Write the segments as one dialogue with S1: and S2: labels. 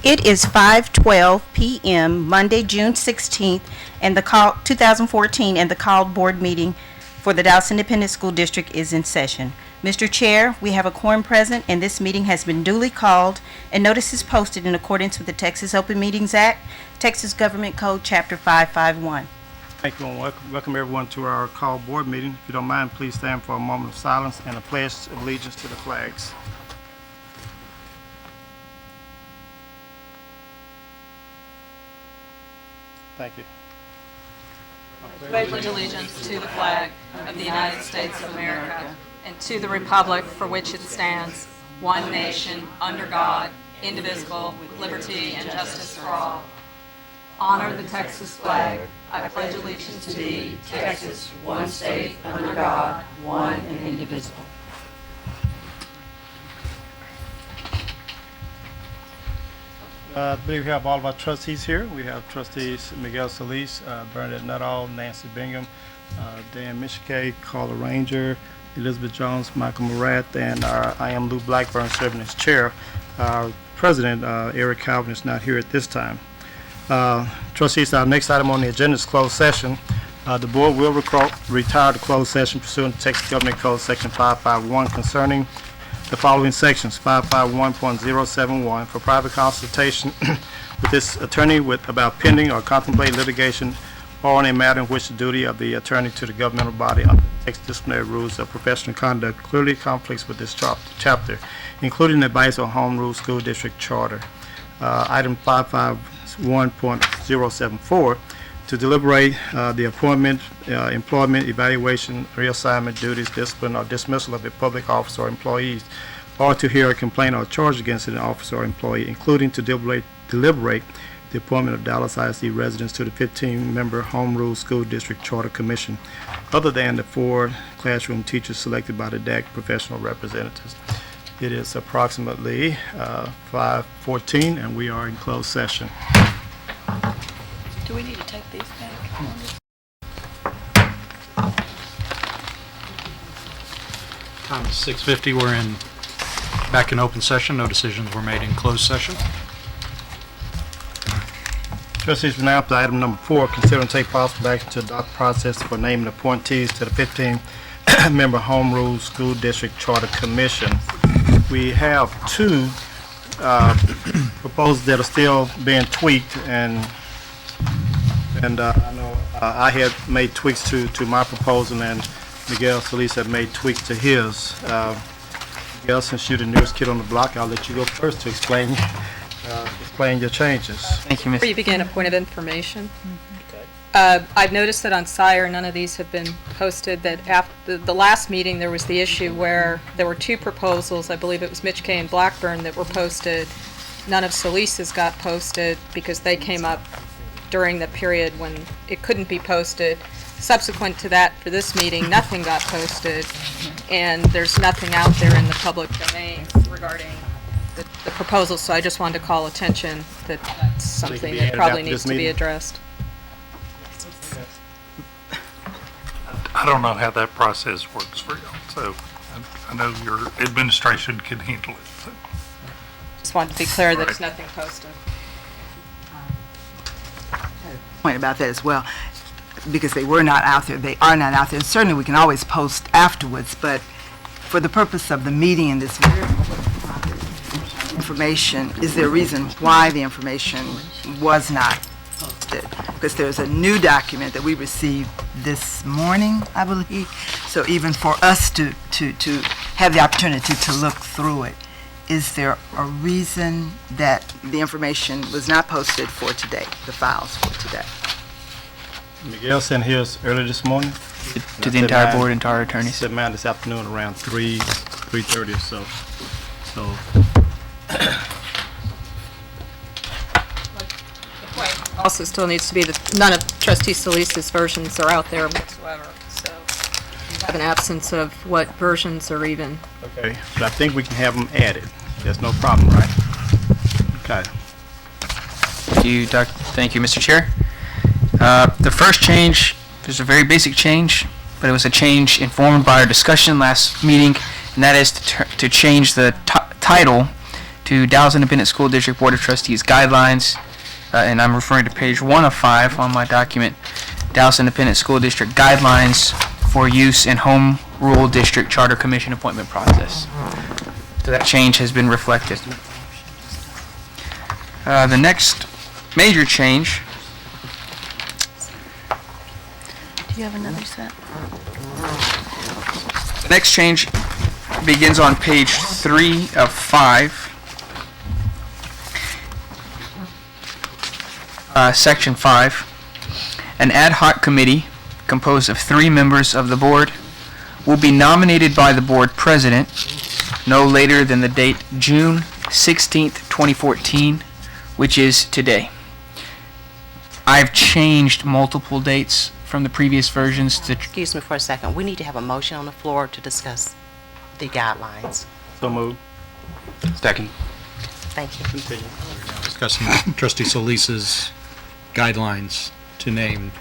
S1: It is 5:12 p.m. Monday, June 16th, and the 2014, and the called board meeting for the Dallas Independent School District is in session. Mr. Chair, we have a quorum present, and this meeting has been duly called, and notice is posted in accordance with the Texas Open Meetings Act, Texas Government Code, Chapter 551.
S2: Thank you, and welcome everyone to our call board meeting. If you don't mind, please stand for a moment of silence and a pledge of allegiance to the flags. Thank you.
S3: Pledge allegiance to the flag of the United States of America and to the republic for which it stands, one nation, under God, indivisible, with liberty and justice for all. Honor the Texas flag. I pledge allegiance to thee, Texas, one state, under God, one and indivisible.
S2: I believe we have all of our trustees here. We have trustees Miguel Solis, Bernadette Nuttall, Nancy Bingham, Dan Michike, Carla Ranger, Elizabeth Jones, Michael Murat, and I am Lou Blackburn serving as chair. Our president, Eric Calvin, is not here at this time. Trustees, our next item on the agenda is closed session. The board will retire to closed session pursuant to Texas Government Code Section 551 concerning the following sections: 551.071 for private consultation with this attorney about pending or contemplated litigation or on a matter in which the duty of the attorney to the governmental body under Texas Disciplinary rules of professional conduct clearly conflicts with this chapter, including advice on home rule school district charter. Item 551.074 to deliberate the appointment, employment, evaluation, reassignment, duties, discipline, or dismissal of a public officer or employees, or to hear a complaint or charge against an officer or employee, including to deliberate the appointment of Dallas ISD residents to the 15-member Home Rule School District Charter Commission, other than the 4 classroom teachers selected by the DAC professional representatives. It is approximately 5:14, and we are in closed session.
S3: Do we need to take these back?
S4: Time is 6:50. We're back in open session. No decisions were made in closed session.
S2: Trustees, we now up to item number 4, consider and take possible action to adopt the process for naming appointees to the 15-member Home Rule School District Charter Commission. We have 2 proposals that are still being tweaked, and I know I had made tweaks to my proposal, and Miguel Solis had made tweaks to his. Miguel, since you're the newest kid on the block, I'll let you go first to explain your changes.
S5: Thank you, Mr.
S3: Before you begin, a point of information. I've noticed that on SIRE, none of these have been posted. That after the last meeting, there was the issue where there were 2 proposals. I believe it was Mitch K. and Blackburn that were posted. None of Solis's got posted because they came up during the period when it couldn't be posted. Subsequent to that, for this meeting, nothing got posted, and there's nothing out there in the public domain regarding the proposal, so I just wanted to call attention that that's something that probably needs to be addressed.
S6: I don't know how that process works for you, so I know your administration can handle it. So.
S3: Just wanted to be clear that there's nothing posted.
S7: Point about that as well, because they were not out there, they are not out there, and certainly we can always post afterwards, but for the purpose of the meeting and this very information, is there a reason why the information was not posted? Because there's a new document that we received this morning, I believe, so even for us to have the opportunity to look through it, is there a reason that the information was not posted for today, the files for today?
S2: Miguel sent his early this morning.
S5: To the entire board and to our attorneys.
S2: Sent mine this afternoon around 3:30 or so.
S3: Also still needs to be that none of Trustee Solis's versions are out there whatsoever, so you have an absence of what versions are even.
S2: Okay, but I think we can have them added. There's no problem, right? Okay.
S5: Thank you, Mr. Chair. The first change is a very basic change, but it was a change informed by our discussion last meeting, and that is to change the title to Dallas Independent School District Board of Trustees guidelines, and I'm referring to page 1 of 5 on my document, Dallas Independent School District guidelines for use in Home Rule District Charter Commission appointment process. So that change has been reflected. The next major change.
S1: Do you have another set?
S5: The next change begins on page 3 of 5. Section 5. An ad hoc committee composed of 3 members of the board will be nominated by the board president no later than the date June 16th, 2014, which is today. I've changed multiple dates from the previous versions to...
S8: Excuse me for a second. We need to have a motion on the floor to discuss the guidelines.
S2: So moved.
S5: Second.
S8: Thank you.
S2: Continue.
S4: Discussing trustee Solis's guidelines to name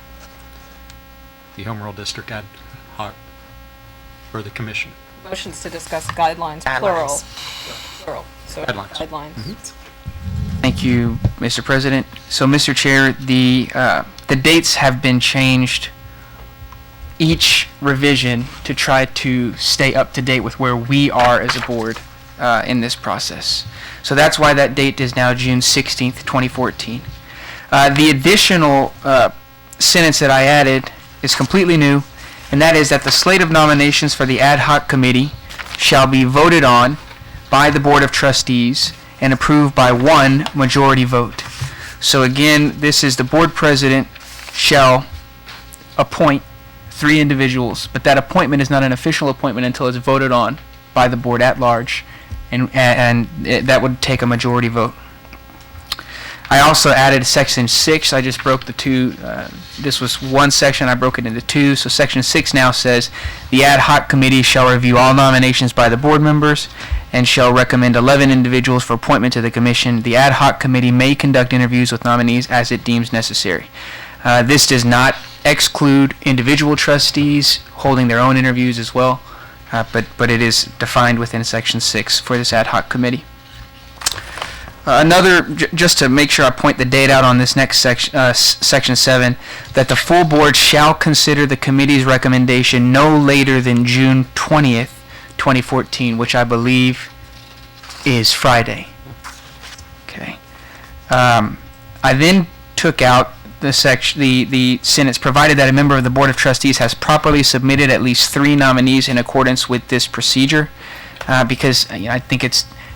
S4: the Home Rule District ad hoc for the commission.
S3: Motions to discuss guidelines, plural.
S8: Guidelines.
S3: Plural. So
S4: Guidelines.
S3: Guidelines.
S5: Thank you, Mr. President. So, Mr. Chair, the dates have been changed each revision to try to stay up to date with where we are as a board in this process. So that's why that date is now June 16th, 2014. The additional sentence that I added is completely new, and that is that the slate of nominations for the ad hoc committee shall be voted on by the Board of Trustees and approved by 1 majority vote. So again, this is the board president shall appoint 3 individuals, but that appointment is not an official appointment until it's voted on by the board at large, and that would take a majority vote. I also added section 6. I just broke the 2. This was one section. I broke it into 2. So section 6 now says the ad hoc committee shall review all nominations by the board members and shall recommend 11 individuals for appointment to the commission. The ad hoc committee may conduct interviews with nominees as it deems necessary. This does not exclude individual trustees holding their own interviews as well, but it is defined within section 6 for this ad hoc committee. Just to make sure I point the date out on this next section, section 7, that the full board shall consider the committee's recommendation no later than June 20th, 2014, which I believe is Friday. Okay. I then took out the sentence, provided that a member of the Board of Trustees has properly submitted at least 3 nominees in accordance with this procedure, because I think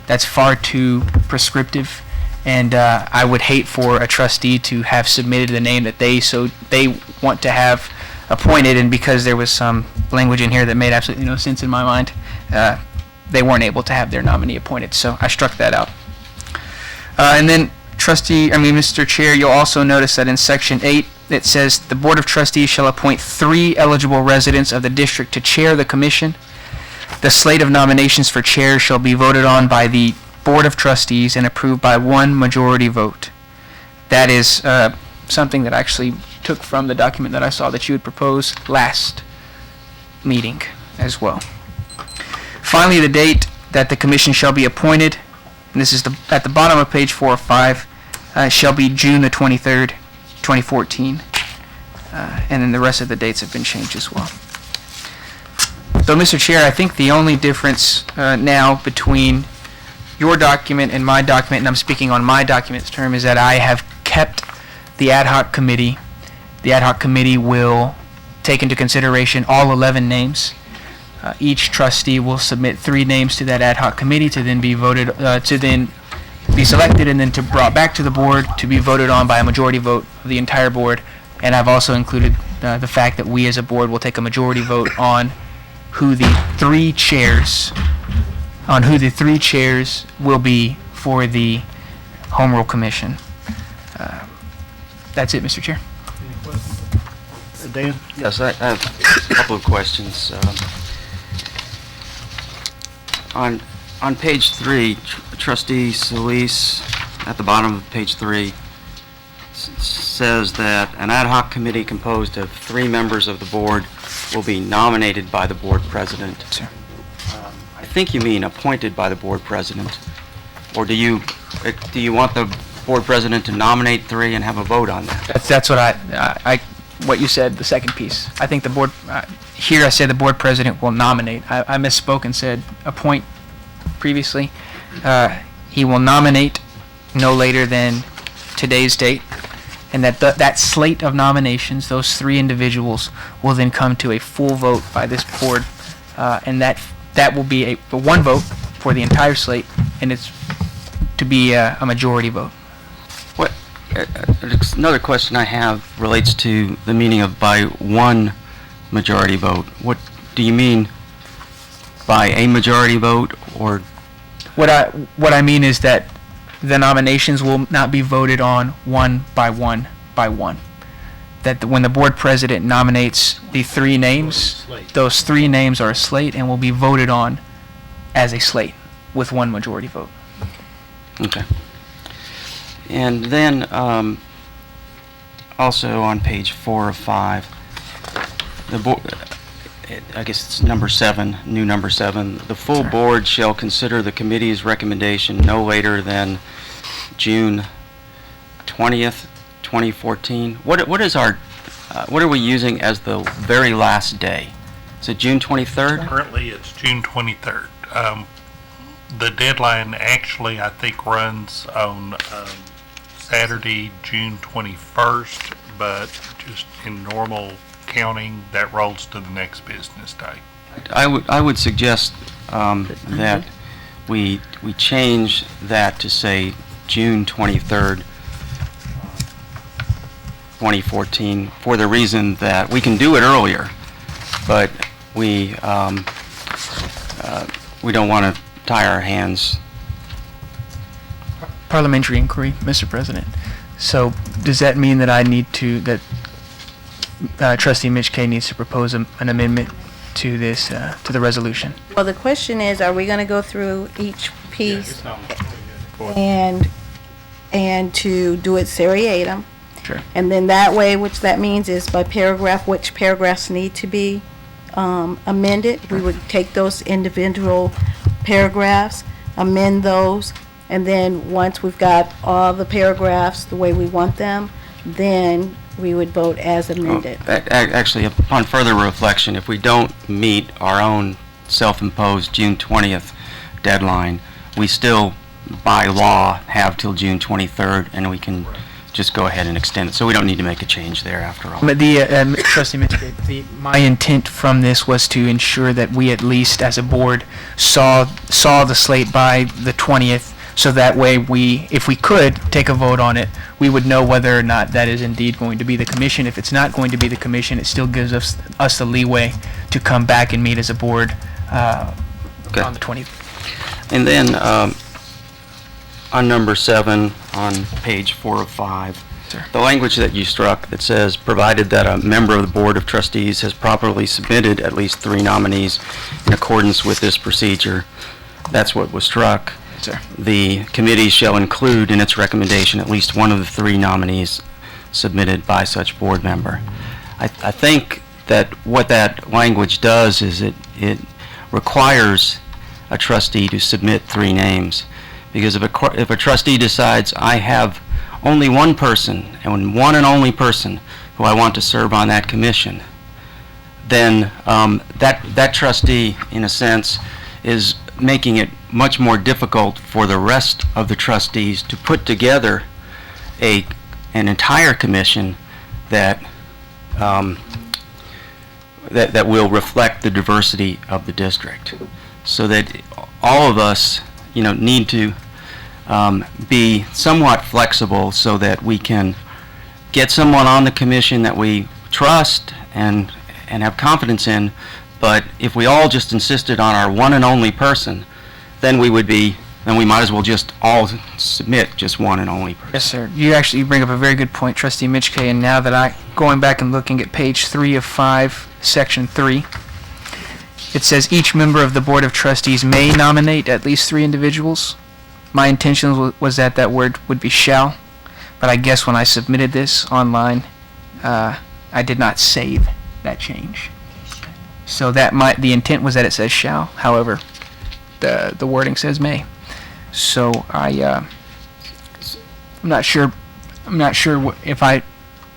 S5: that's far too prescriptive, and I would hate for a trustee to have submitted the name that they want to have appointed, and because there was some language in here that made absolutely no sense in my mind, they weren't able to have their nominee appointed, so I struck that out. And then Mr. Chair, you'll also notice that in section 8 it says the Board of Trustees shall appoint 3 eligible residents of the district to chair the commission. The slate of nominations for chair shall be voted on by the Board of Trustees and approved by 1 majority vote. That is something that I actually took from the document that I saw that you had proposed last meeting as well. Finally, the date that the commission shall be appointed, and this is at the bottom of page 4 or 5, shall be June the 23rd, 2014. And then the rest of the dates have been changed as well. So, Mr. Chair, I think the only difference now between your document and my document, and I'm speaking on my document's term, is that I have kept the ad hoc committee. The ad hoc committee will take into consideration all 11 names. Each trustee will submit 3 names to that ad hoc committee to then be voted, to then be selected and then to brought back to the board to be voted on by a majority vote of the entire board. And I've also included the fact that we as a board will take a majority vote on who the 3 chairs will be for the Home Rule Commission. That's it, Mr. Chair.
S2: Dan?
S9: Yes, I have a couple of questions. On page 3, Trustee Solis, at the bottom of page 3, says that an ad hoc committee composed of 3 members of the board will be nominated by the board president.
S5: Sir.
S9: I think you mean appointed by the board president. Or do you want the board president to nominate 3 and have a vote on that?
S5: That's what what you said, the second piece. I think the board, here I said the board president will nominate. I misspoke and said appoint previously. He will nominate no later than today's date, and that slate of nominations, those 3 individuals, will then come to a full vote by this board, and that will be a one vote for the entire slate, and it's to be a majority vote.
S9: What, another question I have relates to the meaning of by one majority vote. What do you mean by a majority vote, or?
S5: What I mean is that the nominations will not be voted on one by one by one. That when the board president nominates the 3 names, those 3 names are a slate and will be voted on as a slate with one majority vote.
S9: Okay. And then also on page 4 of 5, the board, I guess it's number 7, new number 7. The full board shall consider the committee's recommendation no later than June 20th, 2014. What is our, what are we using as the very last day? Is it June 23rd?
S6: Currently, it's June 23rd. The deadline actually, I think, runs on Saturday, June 21st, but just in normal counting, that rolls to the next business day.
S9: I would suggest that we change that to say June 23rd, 2014, for the reason that we can do it earlier, but we don't want to tie our hands.
S5: Parliamentary inquiry, Mr. President. So does that mean that Trustee Mitch K needs to propose an amendment to this, to the resolution?
S1: Well, the question is, are we going to go through each piece and to do it seriatim?
S5: Sure.
S1: And then that way, which that means is by paragraph, which paragraphs need to be amended. We would take those individual paragraphs, amend those, and then once we've got all the paragraphs the way we want them, then we would vote as amended.
S9: Actually, upon further reflection, if we don't meet our own self-imposed June 20th deadline, we still, by law, have till June 23rd, and we can just go ahead and extend it. So we don't need to make a change there after all.
S5: But Trustee Mitch K, my intent from this was to ensure that we at least, as a board, saw the slate by the 20th, so that way if we could take a vote on it, we would know whether or not that is indeed going to be the commission. If it's not going to be the commission, it still gives us the leeway to come back and meet as a board on the 20th.
S9: And then on number 7, on page 4 of 5,
S5: Sir.
S9: The language that you struck that says, provided that a member of the Board of Trustees has properly submitted at least 3 nominees in accordance with this procedure, that's what was struck.
S5: Sir.
S9: The committee shall include in its recommendation at least one of the 3 nominees submitted by such board member. I think that what that language does is it requires a trustee to submit 3 names. Because if a trustee decides, I have only one person, and one and only person who I want to serve on that commission, then that trustee, in a sense, is making it much more difficult for the rest of the trustees to put together an entire commission that will reflect the diversity of the district, so that all of us, need to be somewhat flexible so that we can get someone on the commission that we trust and have confidence in. But if we all just insisted on our one and only person, then we might as well just all submit just one and only person.
S5: Yes, sir. You actually bring up a very good point, Trustee Mitch K. And now that going back and looking at page 3 of 5, section 3, it says each member of the Board of Trustees may nominate at least 3 individuals. My intention was that word would be shall, but I guess when I submitted this online, I did not save that change. So the intent was that it says shall. However, the wording says may. So I'm not sure. If I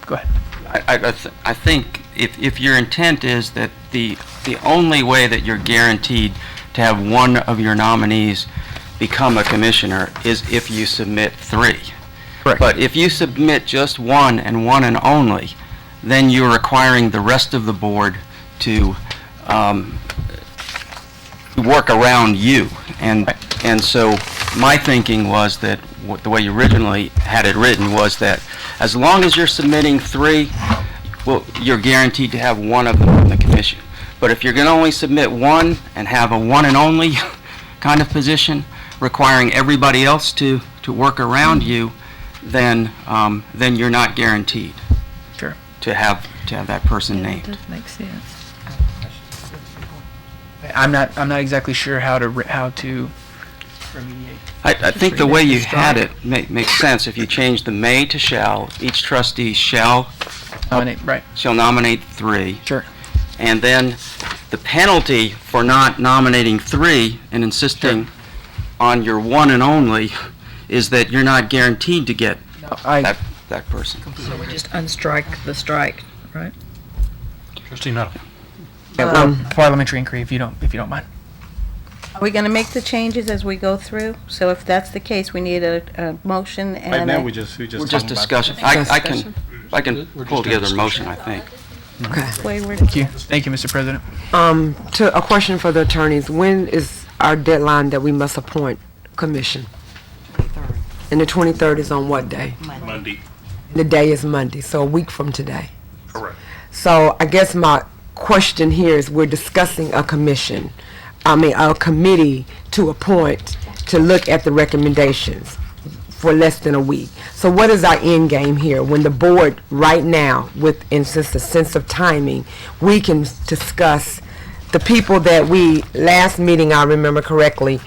S5: go ahead.
S9: I think if your intent is that the only way that you're guaranteed to have one of your nominees become a commissioner is if you submit 3.
S5: Correct.
S9: But if you submit just one and only, then you're requiring the rest of the board to work around you. And so my thinking was that the way you originally had it written was that as long as you're submitting 3, well, you're guaranteed to have one of them on the commission. But if you're going to only submit one and have a one and only kind of position, requiring everybody else to work around you, then you're not guaranteed
S5: Sure.
S9: to have that person named.
S10: Makes sense.
S5: I'm not exactly sure how to remediate.
S9: I think the way you had it makes sense. If you change the may to shall, each trustee shall
S5: Nominate, right?
S9: nominate 3.
S5: Sure.
S9: And then the penalty for not nominating 3 and insisting on your one and only is that you're not guaranteed to get that person.
S10: So we just unstrike the strike, right?
S4: Trustee Nuttall.
S5: Parliamentary inquiry, if you don't mind.
S11: Are we going to make the changes as we go through? So if that's the case, we need a motion and
S2: Right now,
S11: a...
S2: we're just
S9: We're just
S2: talking about-
S9: discussing. I can pull together a motion, I think.
S10: Okay.
S11: Wayward.
S5: Thank you. Thank you, Mr. President.
S10: To a question for the attorneys, when is our deadline that we must appoint commission? And the 23rd is on what day?
S6: Monday.
S10: The day is Monday, so a week from today.
S6: Correct.
S10: So I guess my question here is we're discussing a committee to appoint to look at the recommendations for less than a week. So what is our end game here? When the board right now, in just a sense of timing, we can discuss the people that we, last meeting, I remember correctly,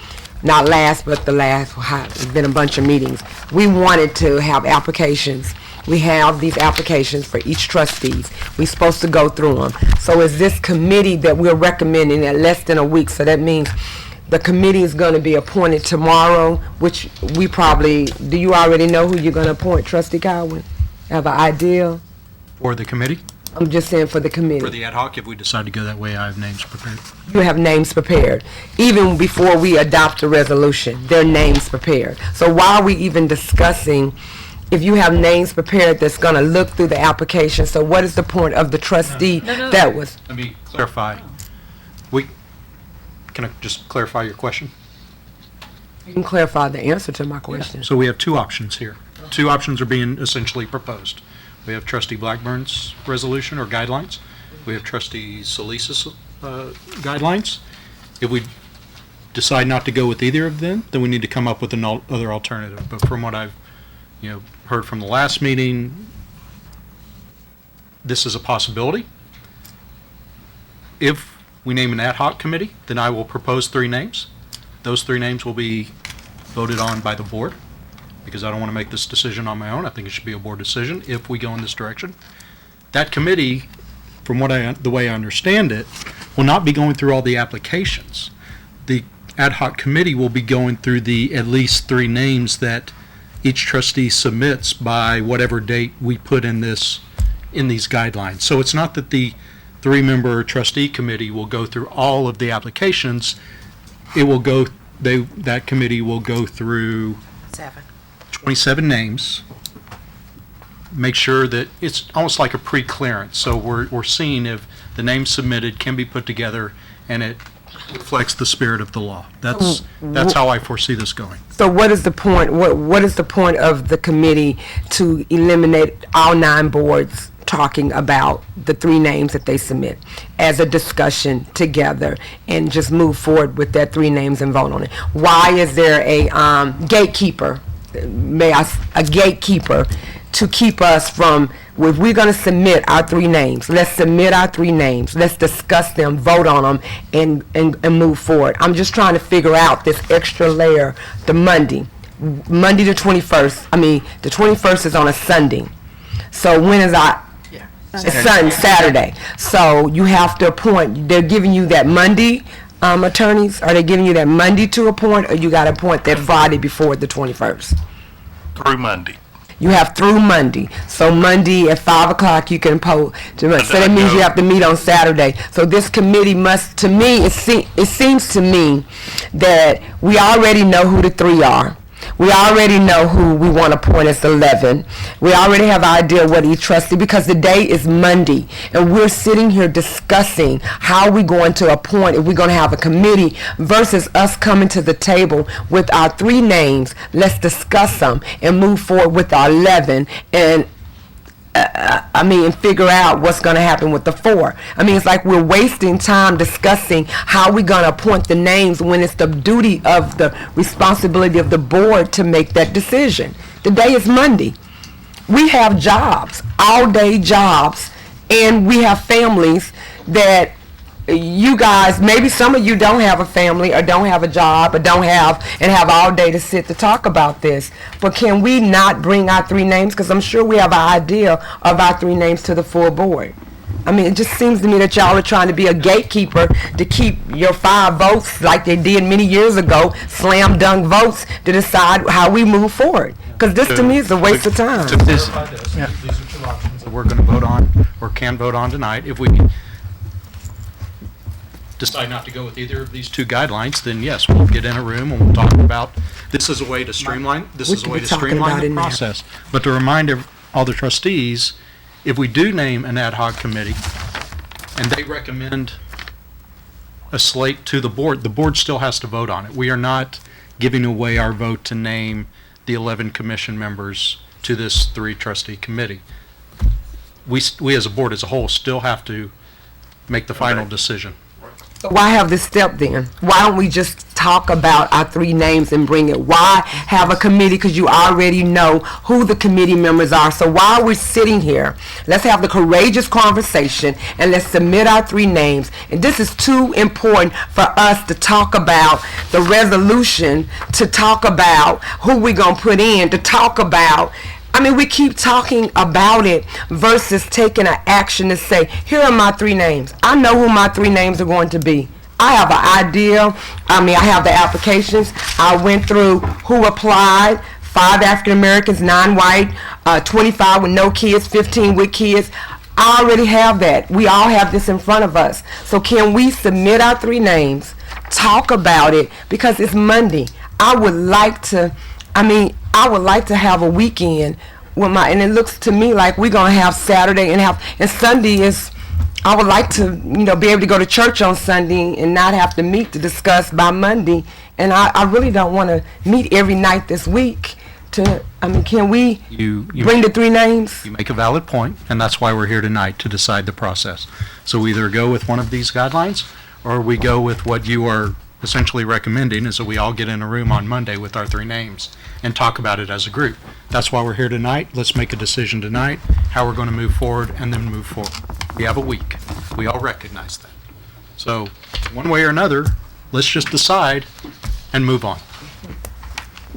S10: not last, but the last, it's been a bunch of meetings. We wanted to have applications. We have these applications for each trustees. We're supposed to go through them. So is this committee that we're recommending at less than a week? So that means the committee is going to be appointed tomorrow, which we probably, do you already know who you're going to appoint, Trustee Cowan? Have an idea?
S4: For the committee,
S10: I'm just saying for the committee.
S4: for the ad hoc, if we decide to go that way, I have names prepared.
S10: You have names prepared. Even before we adopt a resolution, there are names prepared. So why are we even discussing if you have names prepared that's going to look through the application? So what is the point of the trustee that was?
S4: Let me clarify. Can I just clarify your question?
S10: You can clarify the answer to my question.
S4: So we have 2 options here. 2 options are being essentially proposed. We have Trustee Blackburn's resolution or guidelines. We have Trustee Solis's guidelines. If we decide not to go with either of them, then we need to come up with another alternative. But from what I've heard from the last meeting, this is a possibility. If we name an ad hoc committee, then I will propose 3 names. Those 3 names will be voted on by the board, because I don't want to make this decision on my own. I think it should be a board decision if we go in this direction. That committee, from the way I understand it, will not be going through all the applications. The ad hoc committee will be going through the at least 3 names that each trustee submits by whatever date we put in these guidelines. So it's not that the 3-member trustee committee will go through all of the applications. That committee will go through 27 names, make sure that it's almost like a pre-clearance. So we're seeing if the names submitted can be put together and it reflects the spirit of the law. That's how I foresee this going.
S10: So what is the point, what is the point of the committee to eliminate all 9 boards talking about the 3 names that they submit as a discussion together and just move forward with that 3 names and vote on it? Why is there a gatekeeper, a gatekeeper to keep us from, if we're going to submit our 3 names, let's submit our 3 names, let's discuss them, vote on them, and move forward. I'm just trying to figure out this extra layer, the Monday the 21st, the 21st is on a Sunday. So when is Saturday. So you have to appoint, they're giving you that Monday, attorneys? Are they giving you that Monday to appoint, or you got to appoint that Friday before the 21st?
S6: Through Monday.
S10: You have through Monday. So Monday at 5 o'clock you can post. So that means you have to meet on Saturday. So this committee must, to me, it seems to me that we already know who the three are. We already know who we want to appoint as 11. We already have an idea what each trustee, because the day is Monday, and we're sitting here discussing how we're going to appoint, if we're going to have a committee, versus us coming to the table with our three names. Let's discuss them and move forward with our 11, and and figure out what's going to happen with the 4. It's like we're wasting time discussing how we're going to appoint the names when it's the duty of the responsibility of the board to make that decision. The day is Monday. We have jobs, all-day jobs, and we have families that you guys, maybe some of you don't have a family or don't have a job or have all day to sit to talk about this. But can we not bring our three names? Because I'm sure we have an idea of our three names to the full board. It just seems to me that y'all are trying to be a gatekeeper to keep your 5 votes like they did many years ago, slam dunk votes to decide how we move forward. Because this to me is a waste of time.
S4: To clarify this, these are 2 options that we're going to vote on or can vote on tonight. If we decide not to go with either of these 2 guidelines, then yes, we'll get in a room and we'll talk about, this is a way to streamline, the process. But to remind all the trustees, if we do name an ad hoc committee and they recommend a slate to the board still has to vote on it. We are not giving away our vote to name the 11 commission members to this 3 trustee committee. We as a board as a whole still have to make the final decision.
S10: Why have this step then? Why don't we just talk about our 3 names and bring it? Why have a committee? Because you already know who the committee members are. So while we're sitting here, let's have the courageous conversation and let's submit our 3 names. And this is too important for us to talk about the resolution, to talk about who we're going to put in, to talk about. We keep talking about it versus taking an action to say, here are my 3 names. I know who my 3 names are going to be. I have an idea. I have the applications. I went through who applied, 5 African Americans, 9 white, 25 with no kids, 15 with kids. I already have that. We all have this in front of us. So can we submit our 3 names, talk about it, because it's Monday. I would like to have a weekend with and it looks to me like we're going to have Saturday and Sunday is, I would like to, be able to go to church on Sunday and not have to meet to discuss by Monday. And I really don't want to meet every night this week can we bring the 3 names?
S4: You make a valid point, and that's why we're here tonight, to decide the process. So we either go with one of these guidelines or we go with what you are essentially recommending, is that we all get in a room on Monday with our 3 names and talk about it as a group. That's why we're here tonight. Let's make a decision tonight, how we're going to move forward, and then move forward. We have a week. We all recognize that. So one way or another, let's just decide and move on.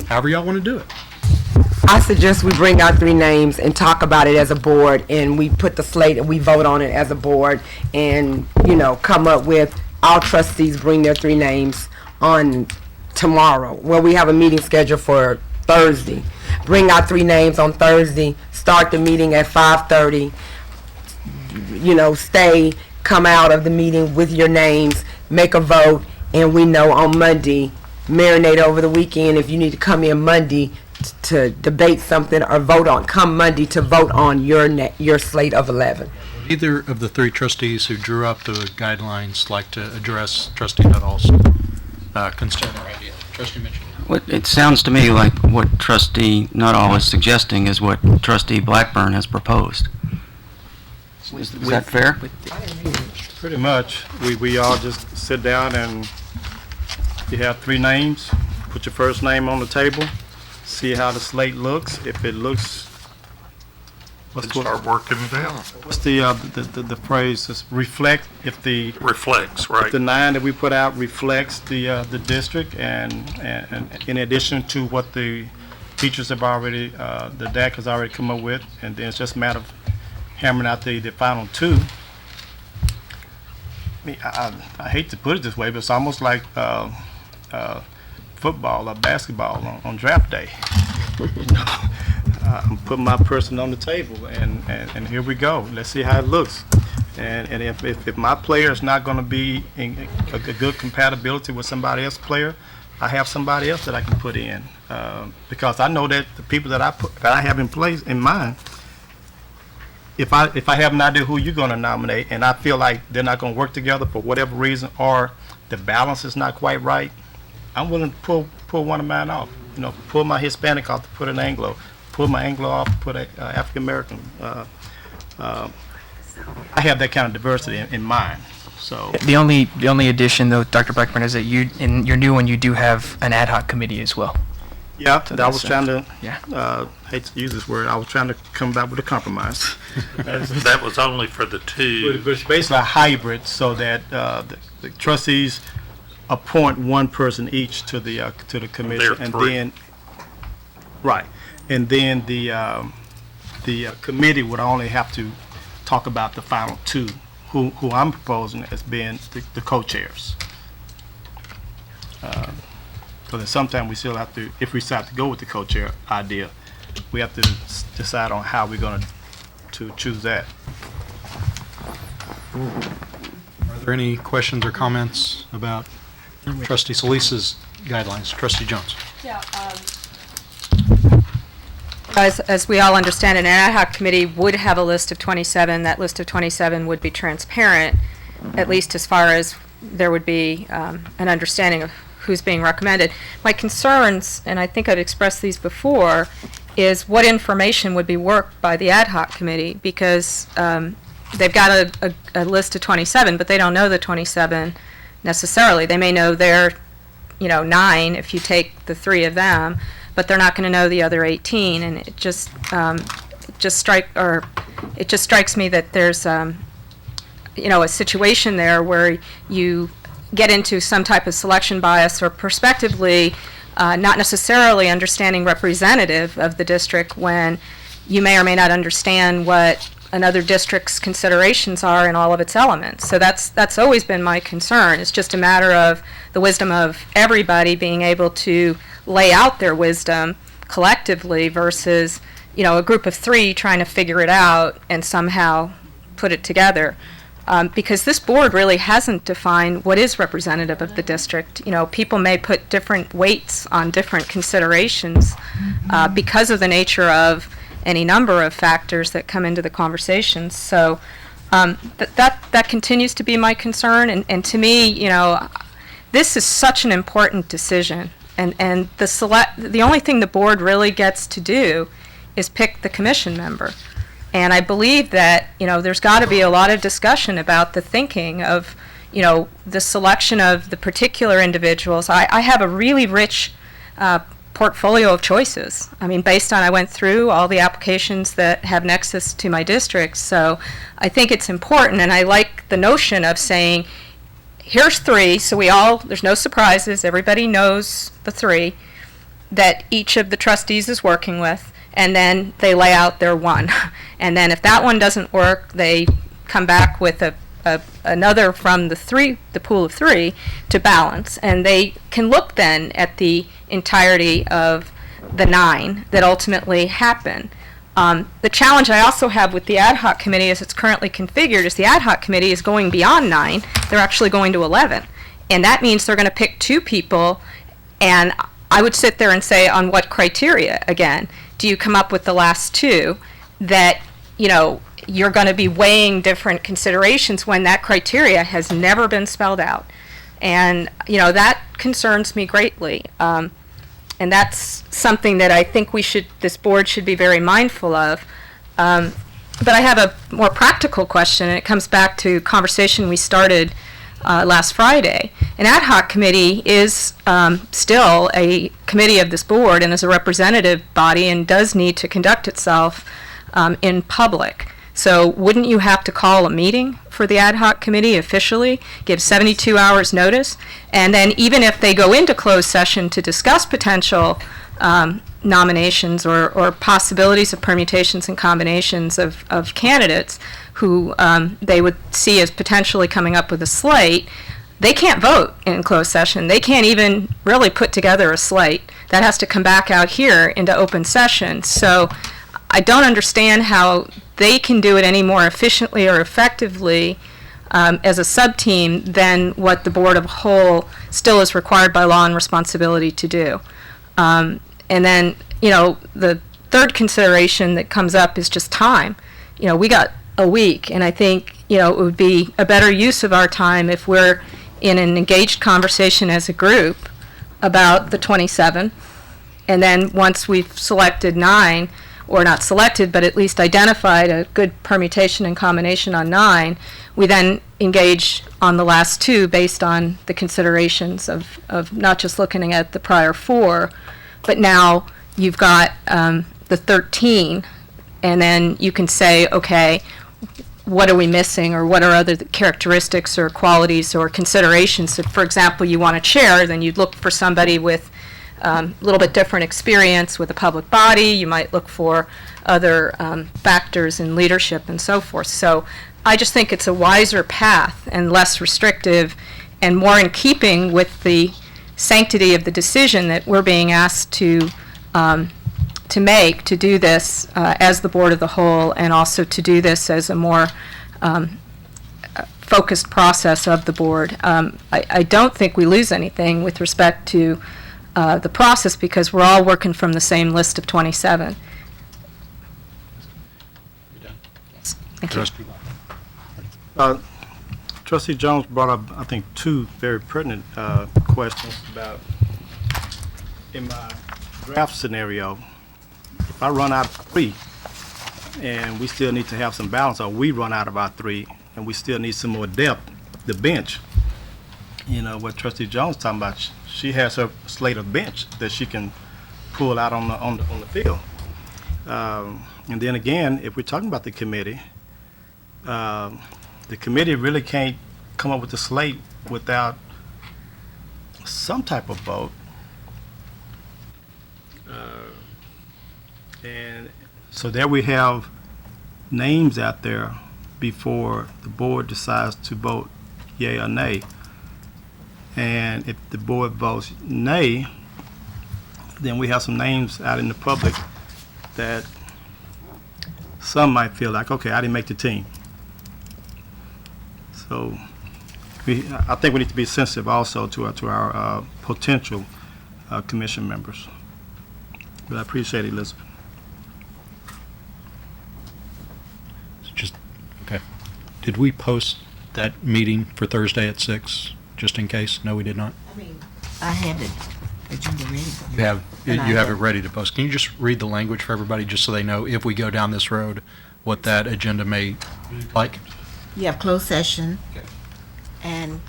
S4: However y'all want to do it.
S10: I suggest we bring our 3 names and talk about it as a board, and we put the slate and we vote on it as a board, and, come up with, our trustees bring their 3 names on tomorrow. Well, we have a meeting scheduled for Thursday. Bring our 3 names on Thursday, start the meeting at 5:30, come out of the meeting with your names, make a vote, and we know on Monday, marinate over the weekend. If you need to come in Monday to debate something or come Monday to vote on your slate of 11.
S4: Either of the 3 trustees who drew up the guidelines like to address Trustee Nuttall's concern or idea? Trustee Mitchell.
S9: It sounds to me like what Trustee Nuttall is suggesting is what Trustee Blackburn has proposed. Is that fair?
S2: Pretty much. We all just sit down and you have 3 names, put your first name on the table, see how the slate looks. If it looks,
S6: Start working it out.
S2: what's the phrase? Just reflect.
S6: Reflects, right?
S2: If the 9 that we put out reflects the district, and in addition to what the teachers have already, the DAC has already come up with, and then it's just a matter of hammering out the final 2. mean, I hate to put it this way, but it's almost like football or basketball on draft day. I'm putting my person on the table, and here we go. Let's see how it looks. And if my player is not going to be in a good compatibility with somebody else's player, I have somebody else that I can put in, because I know that the people that I have in place in mind, if I have an idea who you're going to nominate, and I feel like they're not going to work together for whatever reason, or the balance is not quite right, I'm willing to pull one of mine off. You know, pull my Hispanic off to put an Anglo, pull my Anglo off to put a African American. I have that kind of diversity in mind. So
S5: The only addition, though, Dr. Blackburn, is that you, in your new one, you do have an ad hoc committee as well.
S2: yeah,
S5: So
S2: I was
S5: that's,
S2: trying to.
S5: yeah.
S2: Hate to use this word. I was trying to come back with a compromise.
S6: That was only for the two.
S2: But it's basically a hybrid, so that the trustees appoint one person each to the committee,
S6: There are
S2: and
S6: three.
S2: then the committee would only have to talk about the final two, who I'm proposing as being the co-chairs. Because sometimes we still have to, if we decide to go with the co-chair idea, we have to decide on how we're going to choose that.
S4: Are there any questions or comments about Trustee Solis's guidelines? Trustee Jones?
S3: Yeah. As we all understand, an ad hoc committee would have a list of 27. That list of 27 would be transparent, at least as far as there would be an understanding of who's being recommended. My concerns, and I think I've expressed these before, is what information would be worked by the ad hoc committee, because they've got a list of 27, but they don't know the 27 necessarily. They may know their, 9 if you take the 3 of them, but they're not going to know the other 18, and it just strikes me that there's a situation there where you get into some type of selection bias, or prospectively not necessarily understanding representative of the district, when you may or may not understand what another district's considerations are in all of its elements. So that's always been my concern. It's just a matter of the wisdom of everybody being able to lay out their wisdom collectively versus, a group of 3 trying to figure it out and somehow put it together. Because this board really hasn't defined what is representative of the district. People may put different weights on different considerations because of the nature of any number of factors that come into the conversations. So that continues to be my concern. And to me, this is such an important decision. And the only thing the board really gets to do is pick the commission member. And I believe that, there's got to be a lot of discussion about the thinking of, the selection of the particular individuals. I have a really rich portfolio of choices. I mean, I went through all the applications that have nexus to my district. So I think it's important, and I like the notion of saying, here's 3, so there's no surprises, everybody knows the 3 that each of the trustees is working with, and then they lay out their 1. And then if that one doesn't work, they come back with another from the pool of 3 to balance. And they can look then at the entirety of the 9 that ultimately happen. The challenge I also have with the ad hoc committee as it's currently configured is the ad hoc committee is going beyond 9. They're actually going to 11. And that means they're going to pick 2 people, and I would sit there and say, on what criteria, again, do you come up with the last 2 that, you're going to be weighing different considerations when that criteria has never been spelled out. And, that concerns me greatly. And that's something that I think this board should be very mindful of. But I have a more practical question, and it comes back to conversation we started last Friday. An ad hoc committee is still a committee of this board and is a representative body and does need to conduct itself in public. So wouldn't you have to call a meeting for the ad hoc committee officially, give 72 hours notice, and then even if they go into closed session to discuss potential nominations or possibilities of permutations and combinations of candidates who they would see as potentially coming up with a slate, they can't vote in closed session. They can't even really put together a slate. That has to come back out here into open session. So I don't understand how they can do it any more efficiently or effectively as a sub-team than what the Board of Whole still is required by law and responsibility to do. And then, the third consideration that comes up is just time. We got a week, and I think, it would be a better use of our time if we're in an engaged conversation as a group about the 27, and then once we've selected 9, or not selected, but at least identified a good permutation and combination on 9, we then engage on the last 2 based on the considerations of not just looking at the prior 4, but now you've got the 13, and then you can say, okay, what are we missing, or what are other characteristics or qualities or considerations? If, for example, you want a chair, then you'd look for somebody with a little bit different experience with a public body. You might look for other factors in leadership and so forth. So I just think it's a wiser path and less restrictive and more in keeping with the sanctity of the decision that we're being asked to make, to do this as the Board of the Whole, and also to do this as a more focused process of the board. I don't think we lose anything with respect to the process, because we're all working from the same list of 27. Yes. Thank you.
S2: Trustee Jones brought up, I think, 2 very pertinent questions about, in my draft scenario, if I run out of 3 and we still need to have some balance, or we run out of our 3 and we still need some more depth, the bench, what Trustee Jones talking about, she has her slate of bench that she can pull out on the field. And then again, if we're talking about the committee really can't come up with a slate without some type of vote. And so there we have names out there before the board decides to vote yea or nay. And if the board votes nay, then we have some names out in the public that some might feel like, okay, I didn't make the team. So I think we need to be sensitive also to our potential commission members. But I appreciate it, Elizabeth.
S4: Okay. Did we post that meeting for Thursday at 6, just in case? No, we did not.
S10: I have it, agenda ready.
S4: You have it ready to post. Can you just read the language for everybody, just so they know if we go down this road, what that agenda may look like?
S12: You have closed session, and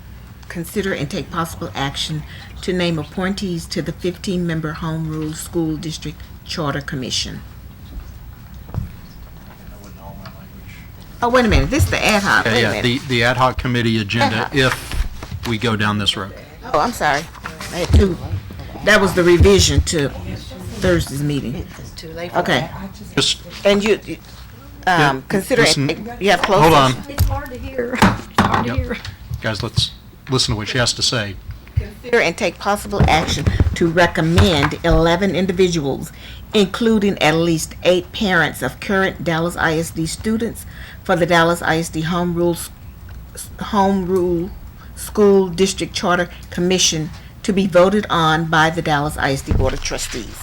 S12: consider and take possible action to name appointees to the 15-member Home Rule School District Charter Commission. Oh, wait a minute, this is the ad hoc, wait a minute.
S4: The Ad Hoc Committee Agenda, if we go down this road.
S12: Oh, I'm sorry, I had 2. That was the revision to Thursday's meeting.
S8: It's too late for
S12: Okay,
S4: Just,
S12: and you, consider,
S4: listen.
S12: you have closed
S4: hold
S12: session.
S4: on.
S11: It's hard to hear. It's hard to hear.
S4: Guys, let's listen to what she has to say.
S12: Consider and take possible action to recommend 11 individuals, including at least 8 parents of current Dallas ISD students, for the Dallas ISD Home Rule School District Charter Commission to be voted on by the Dallas ISD Board of Trustees.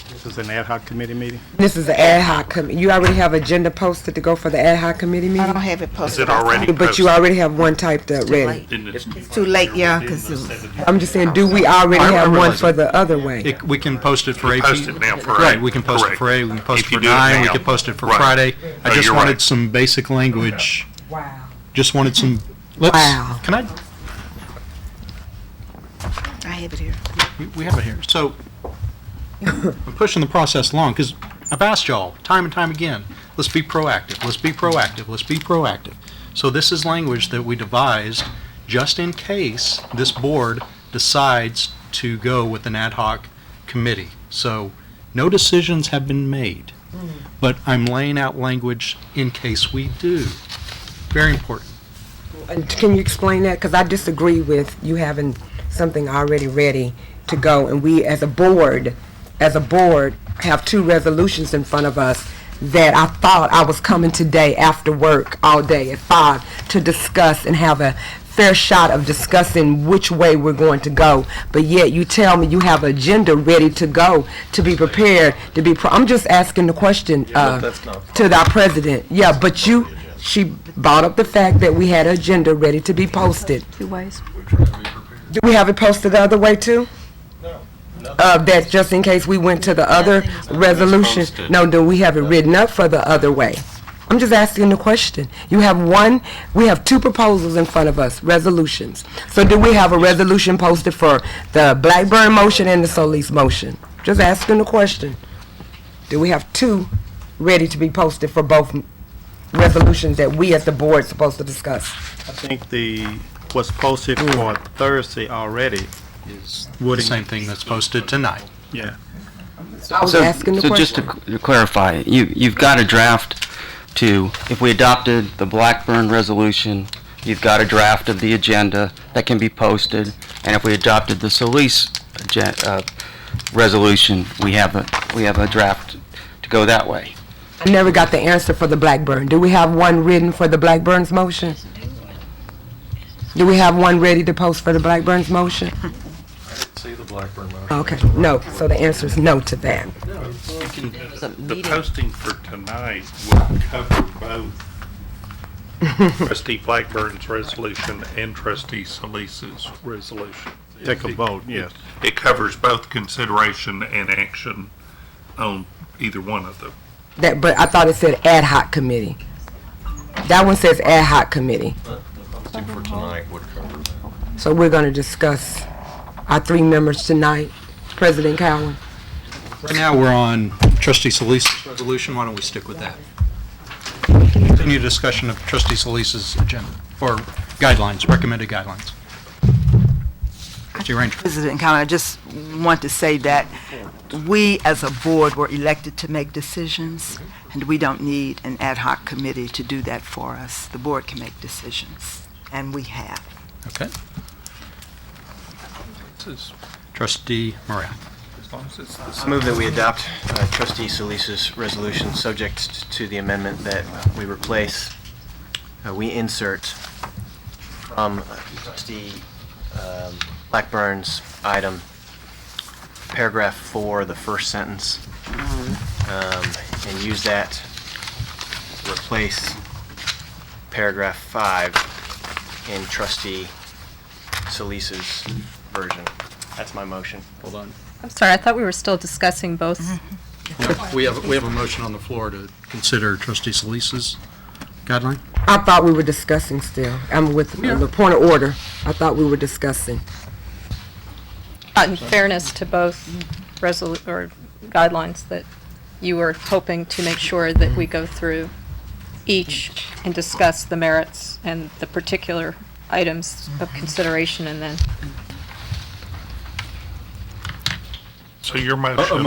S2: This is an ad hoc committee meeting.
S10: This is the ad hoc committee. You already have agenda posted to go for the ad hoc committee
S12: I don't
S10: meeting?
S12: have it
S6: Is
S12: posted.
S6: it already
S10: But you
S6: posted?
S10: already have one typed up ready.
S6: Didn't it-
S12: It's too late, yeah, because
S10: I'm just saying, do we already
S4: I
S10: have one
S4: realize
S10: for
S4: it.
S10: the other way?
S4: We can post it for AP.
S6: Post it now for
S4: Right,
S6: A.
S4: we can post it
S6: Correct.
S4: for A, we can post it
S6: If you
S4: for
S6: do it
S4: 9, we
S6: now.
S4: can post it for
S6: Right.
S4: Friday. I
S6: Oh,
S4: just
S6: you're
S4: wanted
S6: right.
S4: some basic language.
S10: Wow.
S4: Just wanted some, let's,
S10: Wow.
S4: can I,
S12: I have it here.
S4: we have it here. So, I'm pushing the process along, because I've asked y'all time and time again, let's be proactive, let's be proactive, let's be proactive. So this is language that we devised just in case this board decides to go with an ad hoc committee. So no decisions have been made, but I'm laying out language in case we do. Very important.
S10: And can you explain that? Because I disagree with you having something already ready to go, and we as a board, have two resolutions in front of us that I thought I was coming today after work all day at 5 to discuss and have a fair shot of discussing which way we're going to go. But yet you tell me you have an agenda ready to go, to be prepared, to be, I'm just asking the question to our president. Yeah, but she brought up the fact that we had an agenda ready to be posted.
S11: Two ways.
S10: Do we have it posted the other way too? That just in case we went to the other resolution? No, do we have it written up for the other way? I'm just asking the question. We have two proposals in front of us, resolutions. So do we have a resolution posted for the Blackburn motion and the Solis motion? Just asking the question. Do we have two ready to be posted for both resolutions that we as the board are supposed to discuss?
S2: I think what's posted for Thursday already
S4: Is the same thing that's posted tonight.
S2: Yeah.
S10: I was asking the
S9: So
S10: question.
S9: just to clarify, you've got a draft if we adopted the Blackburn resolution, you've got a draft of the agenda that can be posted, and if we adopted the Solis resolution, we have a draft to go that way.
S10: I never got the answer for the Blackburn. Do we have one written for the Blackburn's motion? Do we have one ready to post for the Blackburn's motion?
S4: See the Blackburn motion.
S10: Okay, no. So the answer is no to that.
S6: The posting for tonight will cover both trustee Blackburn's resolution and trustee Solis's resolution.
S2: Take a vote, yes.
S6: It covers both consideration and action on either one of them.
S10: But I thought it said Ad Hoc Committee. That one says Ad Hoc Committee.
S13: For tonight would cover that.
S10: So we're going to discuss our three members tonight. President Cowan.
S4: Right now, we're on trustee Solis's resolution. Why don't we stick with that? Continue discussion of trustee Solis's agenda, or guidelines, recommended guidelines. Trustee Ranger.
S7: President Cowan, I just want to say that we as a board were elected to make decisions, and we don't need an ad hoc committee to do that for us. The board can make decisions, and we have.
S4: Okay. Trustee Moran.
S14: I move that we adopt trustee Solis's resolution subject to the amendment that we insert from trustee Blackburn's item, paragraph 4, the first sentence, and use that to replace paragraph 5 in trustee Solis's version. That's my motion.
S4: Hold on.
S3: I'm sorry, I thought we were still discussing both.
S4: We have a motion on the floor to consider trustee Solis's guideline.
S10: I thought we were discussing still. I'm with the point of order. I thought we were discussing.
S3: In fairness to both guidelines, that you were hoping to make sure that we go through each and discuss the merits and the particular items of consideration, and then
S6: So your motion.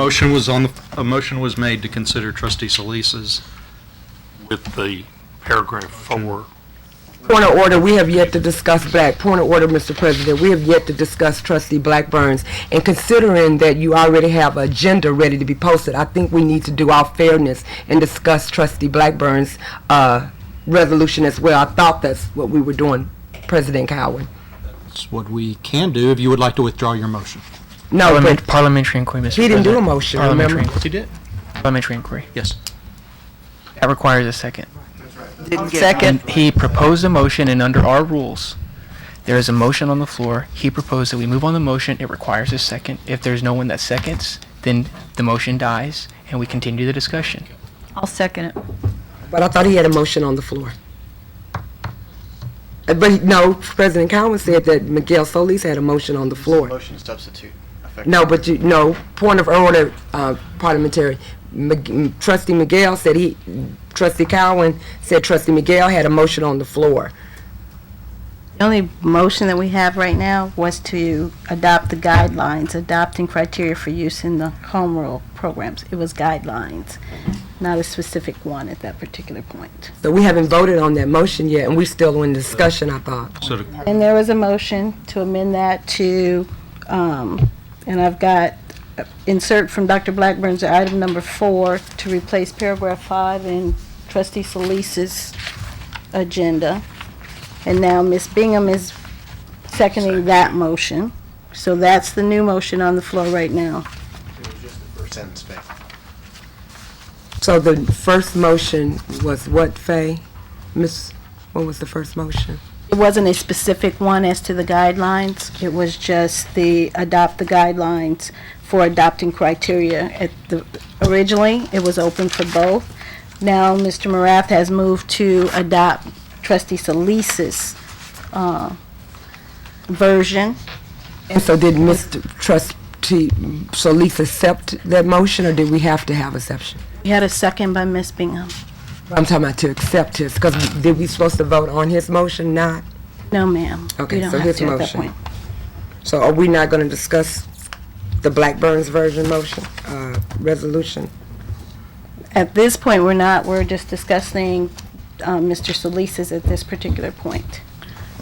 S4: A motion was made to consider trustee Solis's.
S6: With the paragraph 4.
S10: Point of order, we have yet to discuss point of order, Mr. President, we have yet to discuss trustee Blackburn's. And considering that you already have an agenda ready to be posted, I think we need to do our fairness and discuss trustee Blackburn's resolution as well. I thought that's what we were doing, President Cowan.
S4: That's what we can do if you would like to withdraw your motion.
S10: No, but
S5: Parliamentary inquiry, Mr.
S10: he didn't do a
S5: President.
S10: motion,
S5: Parliamentary
S10: remember?
S5: inquiry.
S4: He did?
S5: Parliamentary inquiry.
S4: Yes.
S5: That requires a second.
S7: Didn't get
S11: Second.
S5: He proposed a motion, and under our rules, there is a motion on the floor. He proposed that we move on the motion. It requires a second. If there's no one that seconds, then the motion dies, and we continue the discussion.
S11: I'll second it.
S10: But I thought he had a motion on the floor. But no, President Cowan said that Miguel Solis had a motion on the floor.
S14: Motion to substitute.
S10: No, but point of order, parliamentary. Trustee Miguel said Trustee Cowan said Trustee Miguel had a motion on the floor.
S11: The only motion that we have right now was to adopt the guidelines, adopting criteria for use in the home rule programs. It was guidelines, not a specific one at that particular point.
S10: So we haven't voted on that motion yet, and we're still in discussion, I thought.
S4: So
S11: And there was a motion to amend that to, and I've got insert from Dr. Blackburn's item number 4 to replace paragraph 5 in trustee Solis's agenda. And now Ms. Bingham is seconding that motion. So that's the new motion on the floor right now.
S14: It was just the first sentence, Faye.
S10: So the first motion was what, Faye? What was the first motion?
S11: It wasn't a specific one as to the guidelines. It was just the adopt the guidelines for adopting criteria. Originally, it was open for both. Now, Mr. Morath has moved to adopt trustee Solis's version.
S10: And so did Mr. Trustee Solis accept that motion, or did we have to have a exception?
S11: We had a second by Ms. Bingham.
S10: I'm talking about to accept his, because did we supposed to vote on his motion, not?
S11: No, ma'am.
S10: Okay,
S11: We don't
S10: so
S11: have
S10: his
S11: to at that
S10: motion.
S11: point.
S10: So are we not going to discuss the Blackburn's version motion, resolution?
S11: At this point, we're not. We're just discussing Mr. Solis's at this particular point.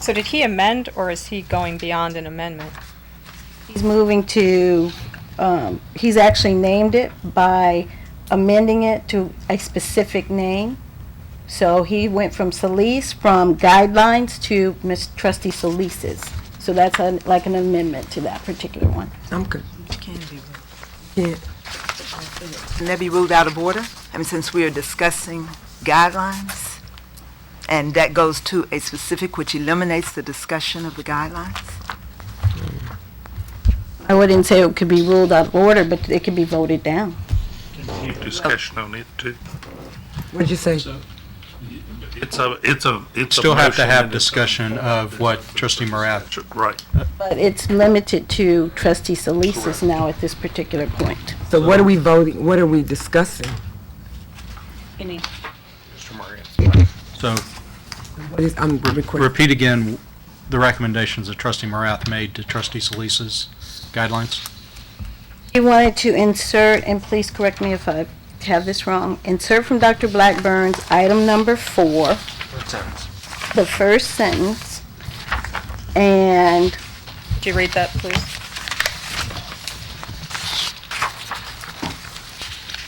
S3: So did he amend, or is he going beyond an amendment?
S11: He's moving to, he's actually named it by amending it to a specific name. So he went from Solis, from guidelines to Ms. Trustee Solis's. So that's like an amendment to that particular one.
S10: I'm good.
S7: Can be.
S10: Yeah.
S7: Can that be ruled out of order? I mean, since we are discussing guidelines, and that goes to a specific which eliminates the discussion of the guidelines?
S11: I wouldn't say it could be ruled out of order, but it could be voted down.
S6: Need discussion on it too.
S10: What'd you say?
S6: It's a
S4: still have to
S6: motion
S4: have
S6: and it's a-
S4: discussion of what trustee Morath.
S6: Right.
S11: But it's limited to trustee Solis's now at this particular point.
S10: So what are we voting, what are we discussing?
S4: So
S10: What is, I'm requesting.
S4: repeat again the recommendations that trustee Morath made to trustee Solis's guidelines.
S11: He wanted to insert, and please correct me if I have this wrong, insert from Dr. Blackburn's item number 4,
S14: First sentence.
S11: the first sentence, and
S3: Could you read that, please?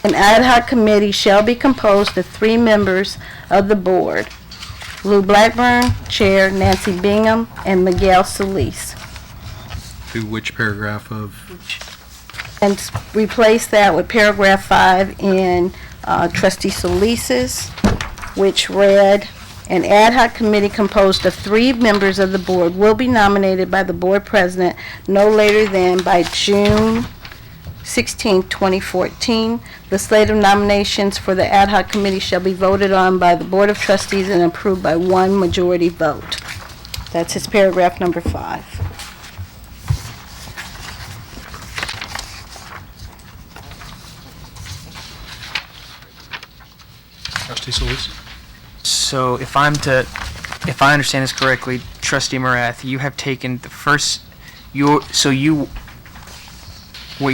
S11: an ad hoc committee shall be composed of 3 members of the board. Lou Blackburn, Chair, Nancy Bingham, and Miguel Solis.
S4: To which paragraph of,
S11: And replace that with paragraph 5 in trustee Solis's, which read, an ad hoc committee composed of 3 members of the board will be nominated by the board president no later than by June 16, 2014. The slate of nominations for the ad hoc committee shall be voted on by the board of trustees and approved by 1 majority vote. That's his paragraph number 5.
S4: trustee Solis?
S5: So if I understand this correctly, trustee Morath, you have taken the first, what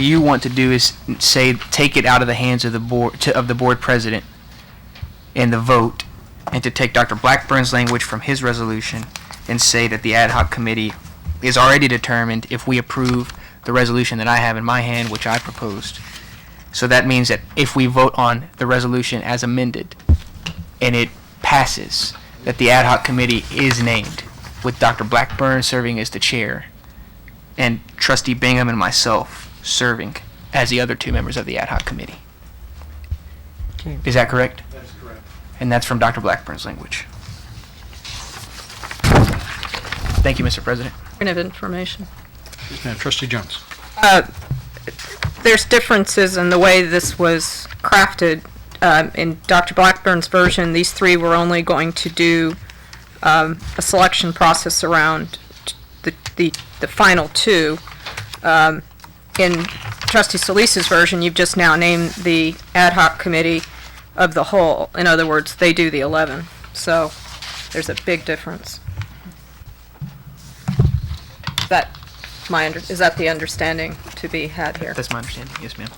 S5: you want to do is say, take it out of the hands of the board, of the board president in the vote, and to take Dr. Blackburn's language from his resolution and say that the ad hoc committee is already determined if we approve the resolution that I have in my hand, which I proposed. So that means that if we vote on the resolution as amended, and it passes, that the ad hoc committee is named, with Dr. Blackburn serving as the chair, and trustee Bingham and myself serving as the other 2 members of the ad hoc committee.
S10: Okay.
S5: Is that correct?
S2: That is correct.
S5: And that's from Dr. Blackburn's language. Thank you, Mr. President.
S3: Point of information.
S4: Yes, ma'am. Trustee Jones?
S3: There's differences in the way this was crafted. In Dr. Blackburn's version, these 3 were only going to do a selection process around the final 2. In trustee Solis's version, you've just now named the ad hoc committee of the whole. In other words, they do the 11. So there's a big difference. That is that the understanding to be had here?
S5: That's my understanding, yes, ma'am.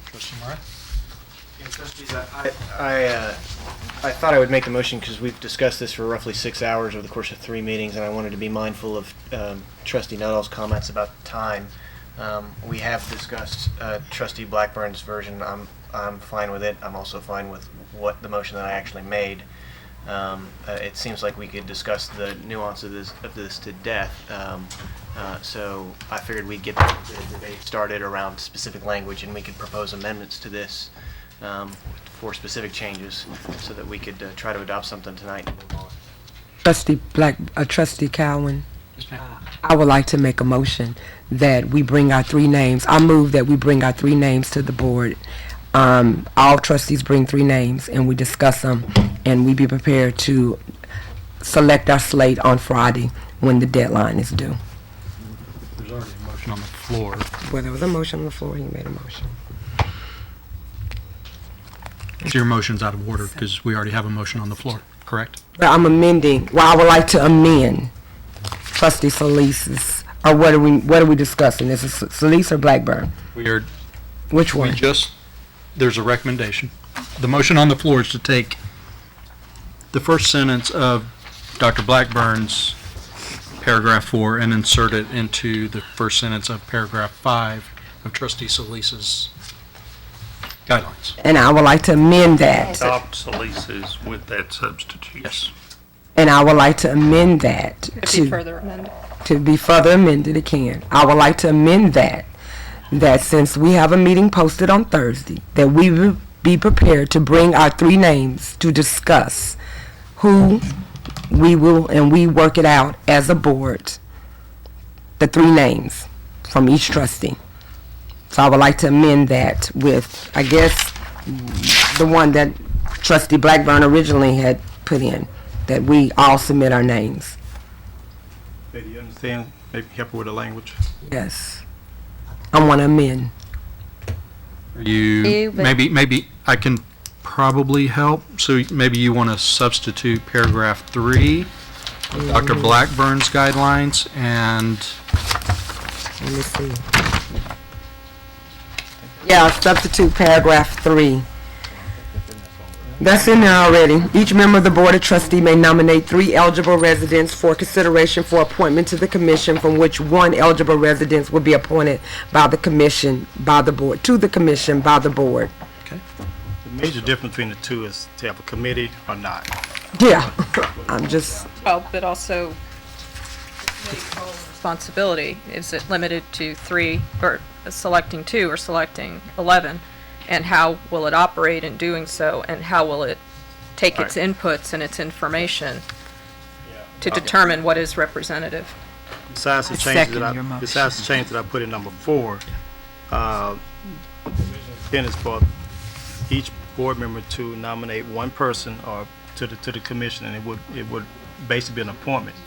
S4: Trustee Moran?
S14: Yeah, trustees, I thought I would make the motion because we've discussed this for roughly 6 hours over the course of 3 meetings, and I wanted to be mindful of Trustee Nuttall's comments about time. We have discussed Trustee Blackburn's version. I'm fine with it. I'm also fine with what the motion that I actually made. It seems like we could discuss the nuance of this to death. So I figured we'd get the debate started around specific language, and we could propose amendments to this for specific changes, so that we could try to adopt something tonight and move on.
S10: Trustee Cowan, I would like to make a motion that we bring our 3 names. I move that we bring our 3 names to the board. All trustees bring 3 names, and we discuss them, and we be prepared to select our slate on Friday when the deadline is due.
S4: There's already a motion on the floor.
S10: Well, there was a motion on the floor. He made a motion.
S4: So your motion's out of order because we already have a motion on the floor, correct?
S10: But I'm amending. Well, I would like to amend Trustee Solis's. Or what are we discussing? Is it Solis or Blackburn? Which one?
S4: There's a recommendation. The motion on the floor is to take the first sentence of Dr. Blackburn's paragraph 4 and insert it into the first sentence of paragraph 5 of Trustee Solis's guidelines.
S10: And I would like to amend that.
S6: Adopt Solis's with that substitution.
S4: Yes.
S10: And I would like to amend that
S3: To be further amended.
S10: to be further amended again. I would like to amend that since we have a meeting posted on Thursday, that we will be prepared to bring our 3 names to discuss who we will, and we work it out as a board, the 3 names from each trustee. So I would like to amend that with, I guess, the one that Trustee Blackburn originally had put in, that we all submit our names.
S2: Do you understand? Maybe help her with the language.
S10: Yes. I want to amend.
S4: Maybe I can probably help. So maybe you want to substitute paragraph 3 of Dr. Blackburn's guidelines and
S10: Let me see. Yeah, substitute paragraph 3. That's in there already. Each member of the Board of Trustee may nominate 3 eligible residents for consideration for appointment to the commission, from which 1 eligible resident will be appointed by the commission, by the board, to the commission by the board.
S4: Okay.
S2: The major difference between the two is to have a committee or not.
S10: Yeah, I'm just,
S3: Well, but also responsibility. Is it limited to 3 or selecting 2 or selecting 11? And how will it operate in doing so? And how will it take its inputs and its information to determine what is representative?
S2: Besides the changes that I put in number 4, then it's for each board member to nominate 1 person or to the commission, and it would basically be an appointment.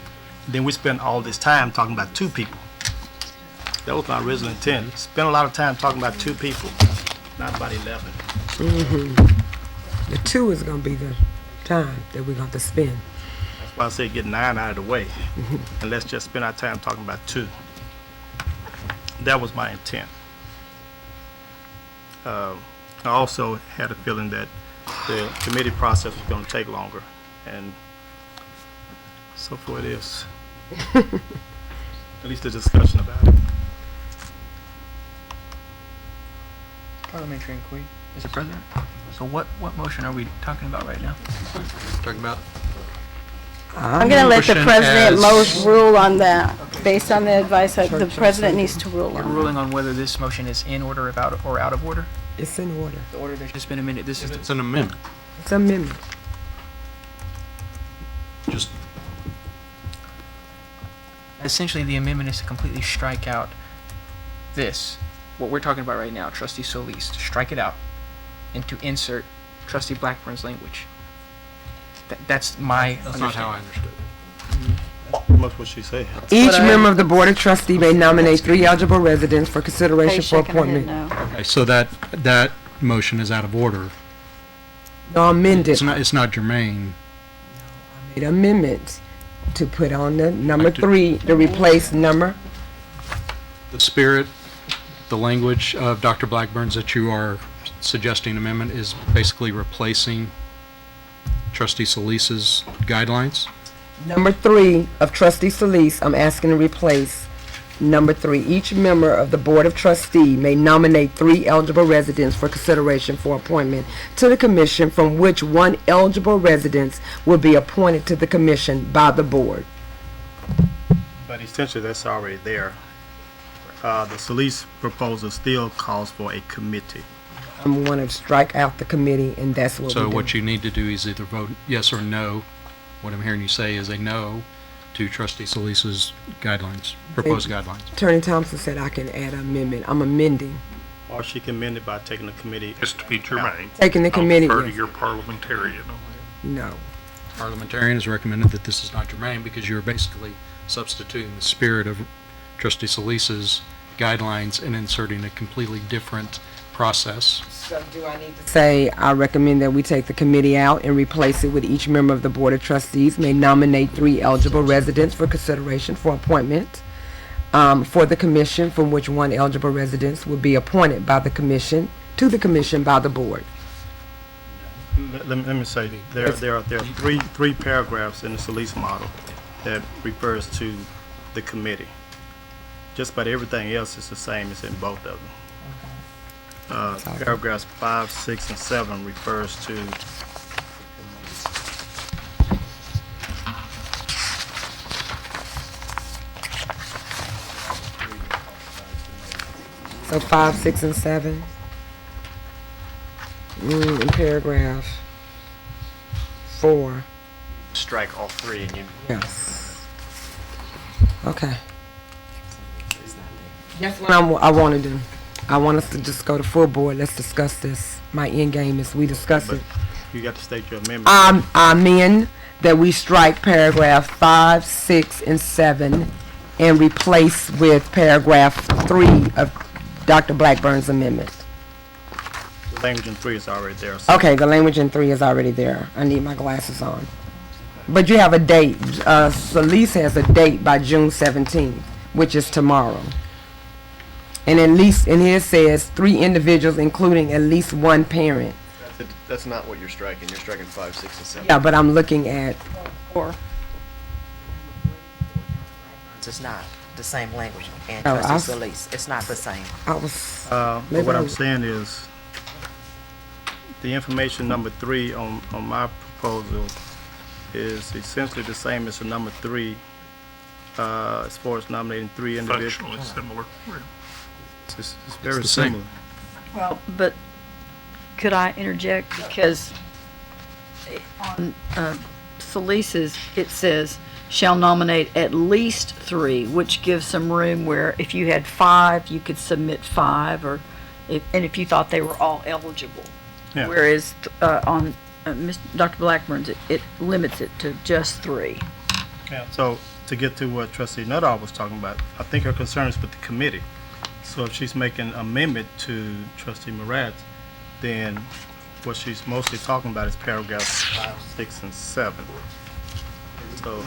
S2: Then we spend all this time talking about 2 people. That was my original intent. Spend a lot of time talking about 2 people, not about 11.
S10: the 2 is going to be the time that we're going to spend.
S2: That's why I say get 9 out of the way, and let's just spend our time talking about 2. That was my intent. I also had a feeling that the committee process was going to take longer, and so forth it is. At least the discussion about it.
S5: Parliamentary inquiry, Mr. President. So what motion are we talking about right now?
S4: talking about.
S11: I'm going to let the
S4: Motion
S11: president
S4: as-
S11: rule on that, based on the advice that the president needs to rule
S5: We're
S11: on.
S5: ruling on whether this motion is in order or out of order?
S10: It's in order.
S5: The order that's just been amended, this is
S4: It's an amendment.
S10: It's amendment.
S4: Just
S5: essentially the amendment is to completely strike out this, what we're talking about right now, Trustee Solis, to strike it out and to insert Trustee Blackburn's language. That's my
S4: that's not how I
S5: understanding.
S4: understood it.
S2: Pretty much what she said.
S10: Each member of the Board of Trustee may nominate 3 eligible residents for consideration for appointment.
S4: Okay, so that motion is out of order.
S10: No, amended.
S4: It's not germane.
S10: Made amendments. to put on the number
S4: I do-
S10: 3, to replace number,
S4: The spirit, the language of Dr. Blackburn's that you are suggesting amendment is basically replacing trustee Solis's guidelines.
S10: number 3 of trustee Solis, I'm asking to replace number 3. Each member of the Board of Trustee may nominate 3 eligible residents for consideration for appointment to the commission, from which 1 eligible resident will be appointed to the commission by the board.
S2: But essentially, that's already there. The Solis proposal still calls for a committee.
S10: I'm going to strike out the committee, and that's what we
S4: So
S10: do.
S4: what you need to do is either vote yes or no. What I'm hearing you say is a no to trustee Solis's guidelines, proposed guidelines.
S10: Attorney Thompson said I can add an amendment. I'm amending.
S2: Or she can amend it by taking the committee.
S6: Just to be germane.
S10: Taking the committee,
S6: I'll defer to
S10: yes.
S6: your parliamentarian on that.
S10: No.
S4: Parliamentarian has recommended that this is not germane because you're basically substituting the spirit of trustee Solis's guidelines and inserting a completely different process.
S10: So do I need to say, I recommend that we take the committee out and replace it with each member of the Board of Trustees may nominate 3 eligible residents for consideration for appointment for the commission, from which 1 eligible resident will be appointed by the commission, to the commission by the board.
S2: Let me say, there are three paragraphs in the Solis model that refers to the committee. Just about everything else is the same as in both of them. Paragraphs 5, 6, and 7 refers to
S10: So 5, 6, and 7. In paragraph 4.
S14: Strike all 3 and you.
S10: Yes. Okay. That's what I want to do. I want us to just go to full board. Let's discuss this. My end game is we discuss it.
S2: you got to state your amendment.
S10: I amend that we strike paragraph 5, 6, and 7 and replace with paragraph 3 of Dr. Blackburn's amendment.
S2: The language in 3 is already there. So
S10: Okay, the language in 3 is already there. I need my glasses on. But you have a date. Solis has a date by June 17th, which is tomorrow. And at least, and here it says 3 individuals, including at least 1 parent.
S14: That's not what you're striking. You're striking 5, 6, and 7.
S10: Yeah, but I'm looking at,
S8: It's not the same language. And
S10: Oh,
S8: trustee
S10: I-
S8: Solis, it's not the same.
S10: I was,
S2: but
S10: maybe
S2: what
S10: I
S2: I'm
S10: was-
S2: saying is, the information number 3 on my proposal is essentially the same as the number 3, as far as nominating 3 individuals.
S6: Functionally similar.
S2: It's very
S4: the same.
S2: similar.
S15: Well, but could I interject? Because on Solis's, it says, shall nominate at least 3, which gives some room where if you had 5, you could submit 5, or if you thought they were all eligible.
S2: Yeah.
S15: Whereas on Dr. Blackburn's, it limits it to just 3.
S2: Yeah, so to get to what trustee Nuttall was talking about, I think her concern is with the committee. So if she's making amendment to trustee Murat, then what she's mostly talking about is paragraphs 5, 6, and 7. So,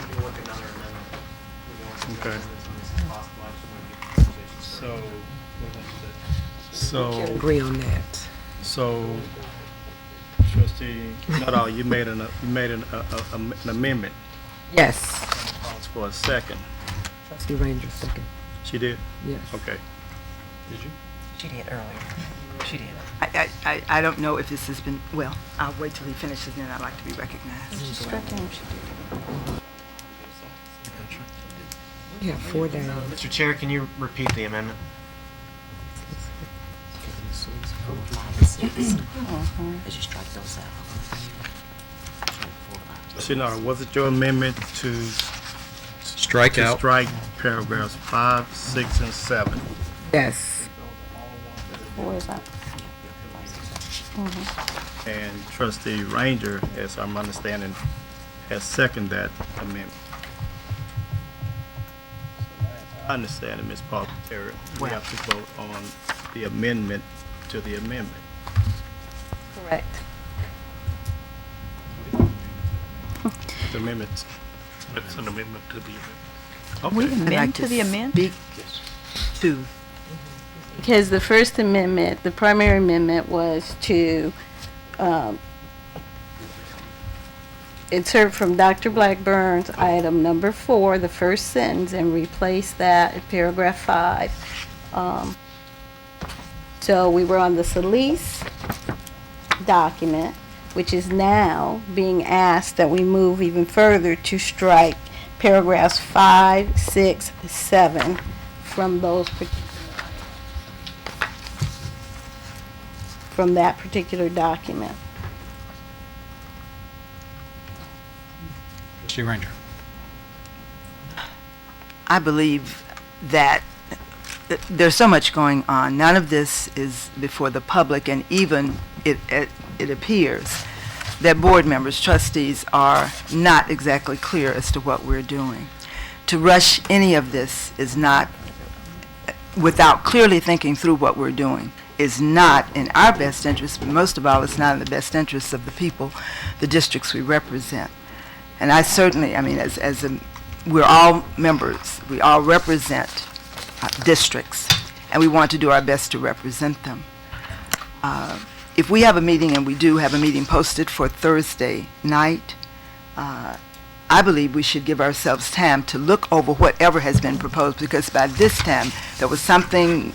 S2: okay. So,
S10: agree on that.
S2: so trustee Nuttall, you made an amendment.
S10: Yes.
S2: Calls for a second.
S10: Trustee Ranger, second.
S2: She did?
S10: Yes.
S2: Okay.
S4: Did you?
S8: She did earlier. She did.
S7: I don't know if this has been, well, I'll wait till he finishes, then I'd like to be recognized.
S10: We have 4 down.
S14: Mr. Chair, can you repeat the amendment?
S8: As you strike those out.
S2: Trustee Nuttall, was it your amendment to
S4: Strike
S2: to
S4: out.
S2: strike paragraphs 5, 6, and 7?
S10: Yes.
S11: Where is that?
S2: And trustee Ranger, as I'm understanding, has seconded that amendment. I understand it, Ms. Parliamentarian. We have to vote on the amendment to the amendment.
S11: Correct.
S2: The amendment
S6: It's an amendment to the amendment.
S15: We
S7: I'd like
S15: amend to the amendment?
S7: speak to,
S11: Because the First Amendment, the primary amendment was to insert from Dr. Blackburn's item number 4, the first sentence, and replace that at paragraph 5. So we were on the Solis document, which is now being asked that we move even further to strike paragraphs 5, 6, 7 from that particular document.
S4: Trustee Ranger.
S7: I believe that there's so much going on. None of this is before the public, and even it appears that board members, trustees, are not exactly clear as to what we're doing. To rush any of this is not, without clearly thinking through what we're doing, is not in our best interest, but most of all, it's not in the best interests of the people, the districts we represent. And I certainly, I mean, we're all members, we all represent districts, and we want to do our best to represent them. If we have a meeting, and we do have a meeting posted for Thursday night, I believe we should give ourselves time to look over whatever has been proposed, because by this time, there was something,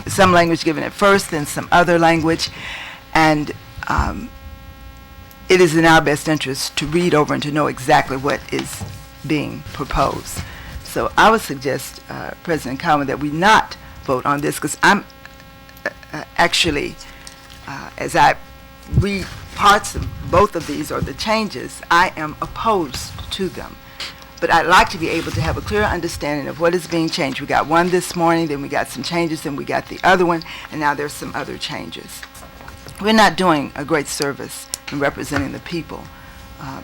S7: some language given at first, then some other language, and it is in our best interest to read over and to know exactly what is being proposed. So I would suggest, President Cowan, that we not vote on this, because I'm actually, as I read parts of both of these, or the changes, I am opposed to them. But I'd like to be able to have a clear understanding of what is being changed. We got one this morning, then we got some changes, then we got the other one, and now there's some other changes. We're not doing a great service in representing the people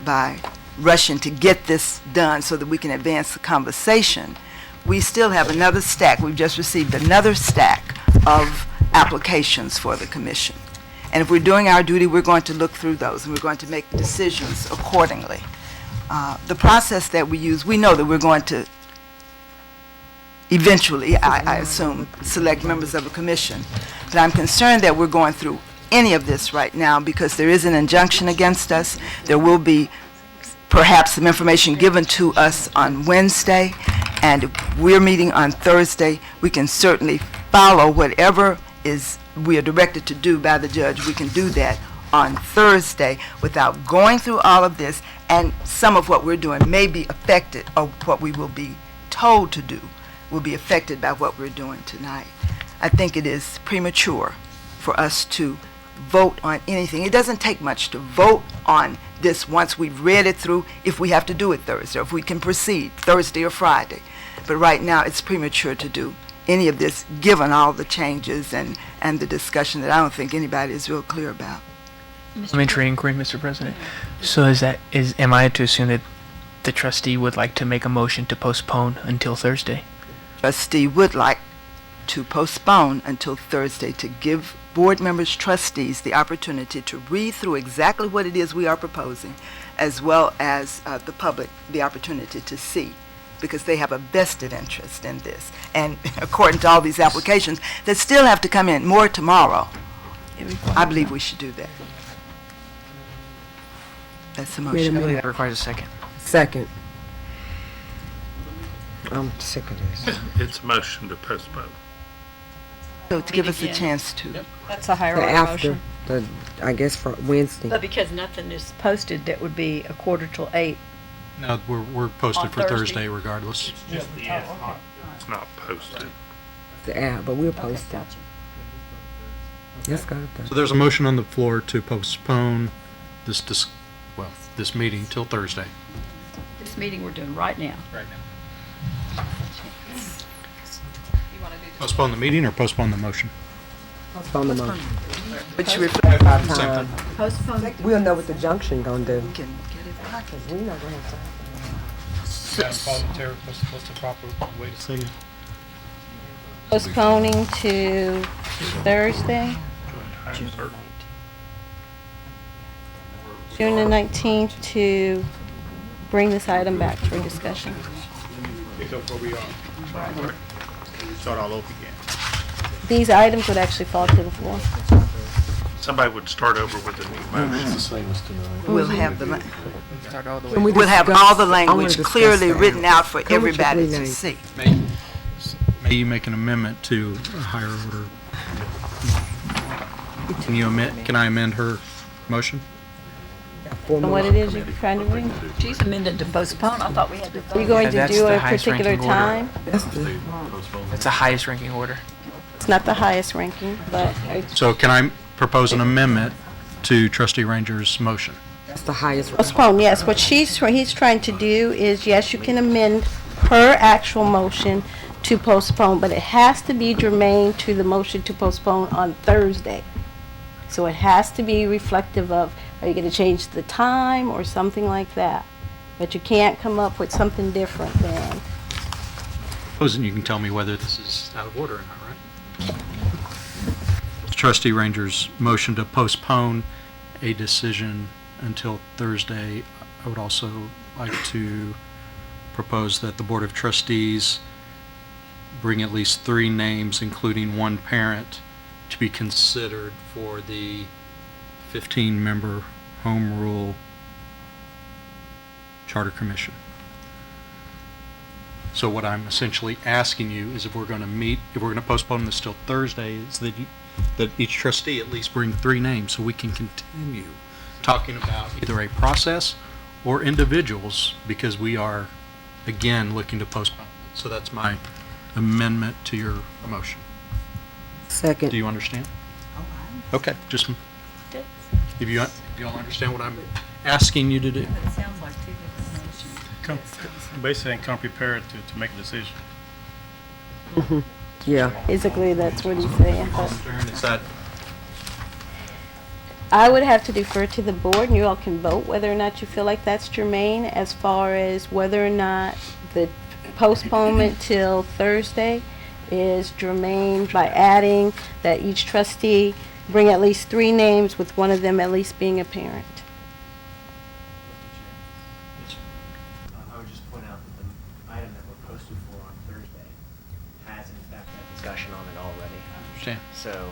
S7: by rushing to get this done so that we can advance the conversation. We still have another stack. We've just received another stack of applications for the commission. And if we're doing our duty, we're going to look through those, and we're going to make decisions accordingly. The process that we use, we know that we're going to eventually, I assume, select members of a commission. But I'm concerned that we're going through any of this right now because there is an injunction against us. There will be perhaps some information given to us on Wednesday, and if we're meeting on Thursday, we can certainly follow whatever we are directed to do by the judge. We can do that on Thursday without going through all of this, and some of what we're doing may be affected, or what we will be told to do will be affected by what we're doing tonight. I think it is premature for us to vote on anything. It doesn't take much to vote on this once we've read it through, if we have to do it Thursday, or if we can proceed Thursday or Friday. But right now, it's premature to do any of this, given all the changes and the discussion that I don't think anybody is real clear about.
S5: Parliamentary inquiry, Mr. President. So am I to assume that the trustee would like to make a motion to postpone until Thursday?
S7: Trustee would like to postpone until Thursday to give board members, trustees, the opportunity to read through exactly what it is we are proposing, as well as the public the opportunity to see, because they have a vested interest in this. And according to all these applications that still have to come in, more tomorrow, I believe we should do that. That's the motion.
S5: I believe that requires a second.
S10: Second. I'm sick of this.
S6: It's a motion to postpone.
S7: So to give us a chance to.
S3: That's a higher
S10: The
S3: order
S10: after,
S3: motion.
S10: I guess for Wednesday.
S15: But because nothing is posted, that would be a quarter till 8.
S4: No, we're posted
S15: On
S4: for
S15: Thursday?
S4: Thursday regardless.
S6: Just the ad hoc. It's not posted.
S10: But we'll post that. Let's go to
S4: So
S10: Thursday.
S4: there's a motion on the floor to postpone this meeting till Thursday.
S15: This meeting we're doing right now.
S4: Right now. Postpone the meeting or postpone the motion?
S10: Postpone the motion.
S7: Which reflects our
S4: Same
S7: time.
S4: thing.
S15: Postpone.
S10: We'll know what the junction gonna do.
S7: We can get it back.
S10: Cause we not gonna have time.
S2: What's the proper way to say it?
S11: Postponing to Thursday, June the 19th to bring this item back for discussion.
S2: Except where we are. Start all over again.
S11: These items would actually fall to the floor.
S6: Somebody would start over with a new motion.
S13: the same as tonight.
S7: We'll have the,
S5: Start all the way.
S10: Can we
S7: we'll have
S10: discuss-
S7: all the
S10: I wanna
S7: language
S10: discuss
S7: clearly
S10: that.
S7: written out for
S10: Come with your
S7: everybody
S10: three
S7: to
S10: names.
S7: see.
S4: May you make an amendment to a higher order? Can I amend her motion?
S11: And what it is you're trying to bring?
S15: She's amended to postpone. I thought we had to
S11: Are you
S15: vote.
S11: going
S5: Yeah,
S11: to
S5: that's
S11: do
S5: the
S11: a
S5: highest
S11: particular
S5: ranking order.
S11: time?
S5: It's the highest ranking order.
S11: It's not the highest ranking, but
S4: So can I propose an amendment to trustee Ranger's motion?
S10: That's the highest.
S11: postpone, yes. What he's trying to do is, yes, you can amend her actual motion to postpone, but it has to be germane to the motion to postpone on Thursday. So it has to be reflective of, are you going to change the time or something like that? But you can't come up with something different than,
S4: Suppose you can tell me whether this is out of order or not, right? Trustee Ranger's motion to postpone a decision until Thursday. I would also like to propose that the Board of Trustees bring at least 3 names, including one parent, to be considered for the 15-member Home Rule Charter Commission. So what I'm essentially asking you is if we're going to postpone this till Thursday, is that each trustee at least bring 3 names so we can continue talking about either a process or individuals, because we are, again, looking to postpone. So that's my amendment to your motion.
S10: Second.
S4: Do you understand? Okay, just, if you all understand what I'm asking you to do.
S15: It sounds like 2 different motions.
S2: Basically, come prepared to make a decision.
S10: Yeah.
S11: basically, that's what he's saying. But
S4: Is that,
S11: I would have to defer to the board, and you all can vote whether or not you feel like that's germane, as far as whether or not the postponement till Thursday is germane by adding that each trustee bring at least 3 names, with one of them at least being a parent.
S14: I would just point out that the item that we're posted for on Thursday has in fact that discussion on it already.
S4: understand?
S14: So,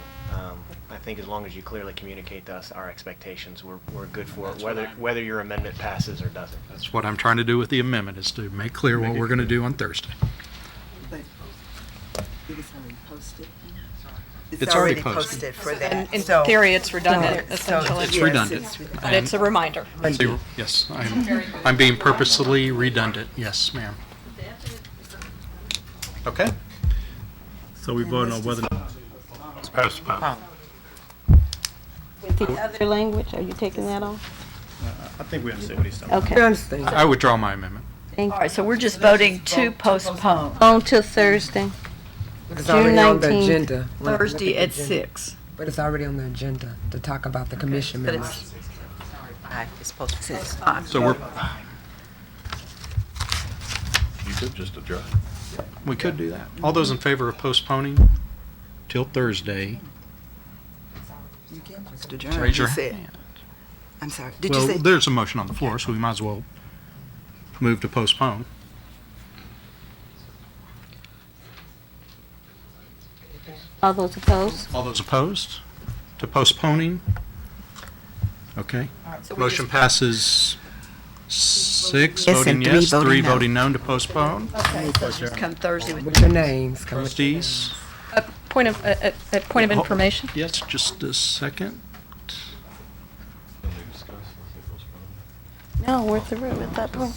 S14: I think as long as you clearly communicate to us our expectations, we're good for it, whether your amendment passes or doesn't.
S4: That's what I'm trying to do with the amendment, is to make clear what we're going to do on Thursday. It's already posted.
S7: for
S3: In
S7: that.
S3: in
S7: So-
S3: theory, it's redundant,
S7: so
S3: essentially.
S4: It's
S7: yes,
S4: redundant.
S7: it's
S3: But it's a reminder.
S4: Yes, I'm being purposely redundant. Yes, ma'am. Okay.
S2: So we voting on whether
S6: It's postponed.
S11: With the other language, are you taking that off?
S2: I think we understand what he's talking about.
S11: Okay.
S10: We understand.
S4: I withdraw my amendment.
S11: Thank
S15: All right, so we're just voting to postpone
S11: On till Thursday.
S10: It's already on the
S11: 19th.
S10: agenda. When I look
S15: Thursday
S10: the
S15: at
S10: agenda.
S15: 6.
S10: But it's already on the agenda to talk about the commission
S15: But
S10: members.
S8: It's supposed to.
S15: It's fine.
S4: So we're,
S13: You could just adjourn.
S4: we could do that. All those in favor of postponing till Thursday,
S7: Mr. Jones,
S4: raise your
S7: you said-
S4: hand.
S7: I'm sorry, did you
S4: Well,
S7: say?
S4: there's a motion on the floor, so we might as well move to postpone.
S11: All those opposed?
S4: All those opposed to postponing? Okay. Motion passes 6
S7: Yes,
S4: voting
S7: and 3
S4: yes,
S7: voting
S4: 3
S7: no.
S4: voting no to postpone.
S15: Okay, so just come Thursday with
S10: With your names. come with-
S4: Trustees?
S3: A point of information.
S4: Yes, just a second.
S11: No, we're through at that point,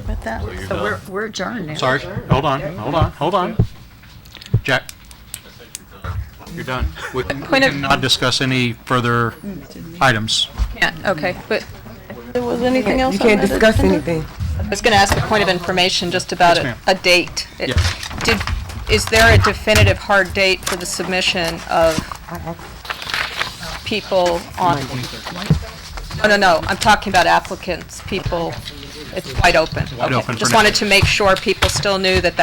S11: with that.
S15: So we're adjourned now.
S4: Sorry, hold on. Jack? You're done. We
S3: Point of-
S4: cannot discuss any further items.
S3: Can't, okay, but
S11: There was anything else
S10: You
S11: on
S10: can't
S11: that
S10: discuss
S11: agenda?
S10: anything.
S3: I was going to ask a point of information just about
S4: Yes, ma'am.
S3: a date.
S4: Yes.
S3: Is there a definitive hard date for the submission of people on? No, I'm talking about applicants, people, it's wide open.
S4: Wide
S3: Okay.
S4: open for
S3: Just
S4: now.
S3: wanted to make sure people still knew that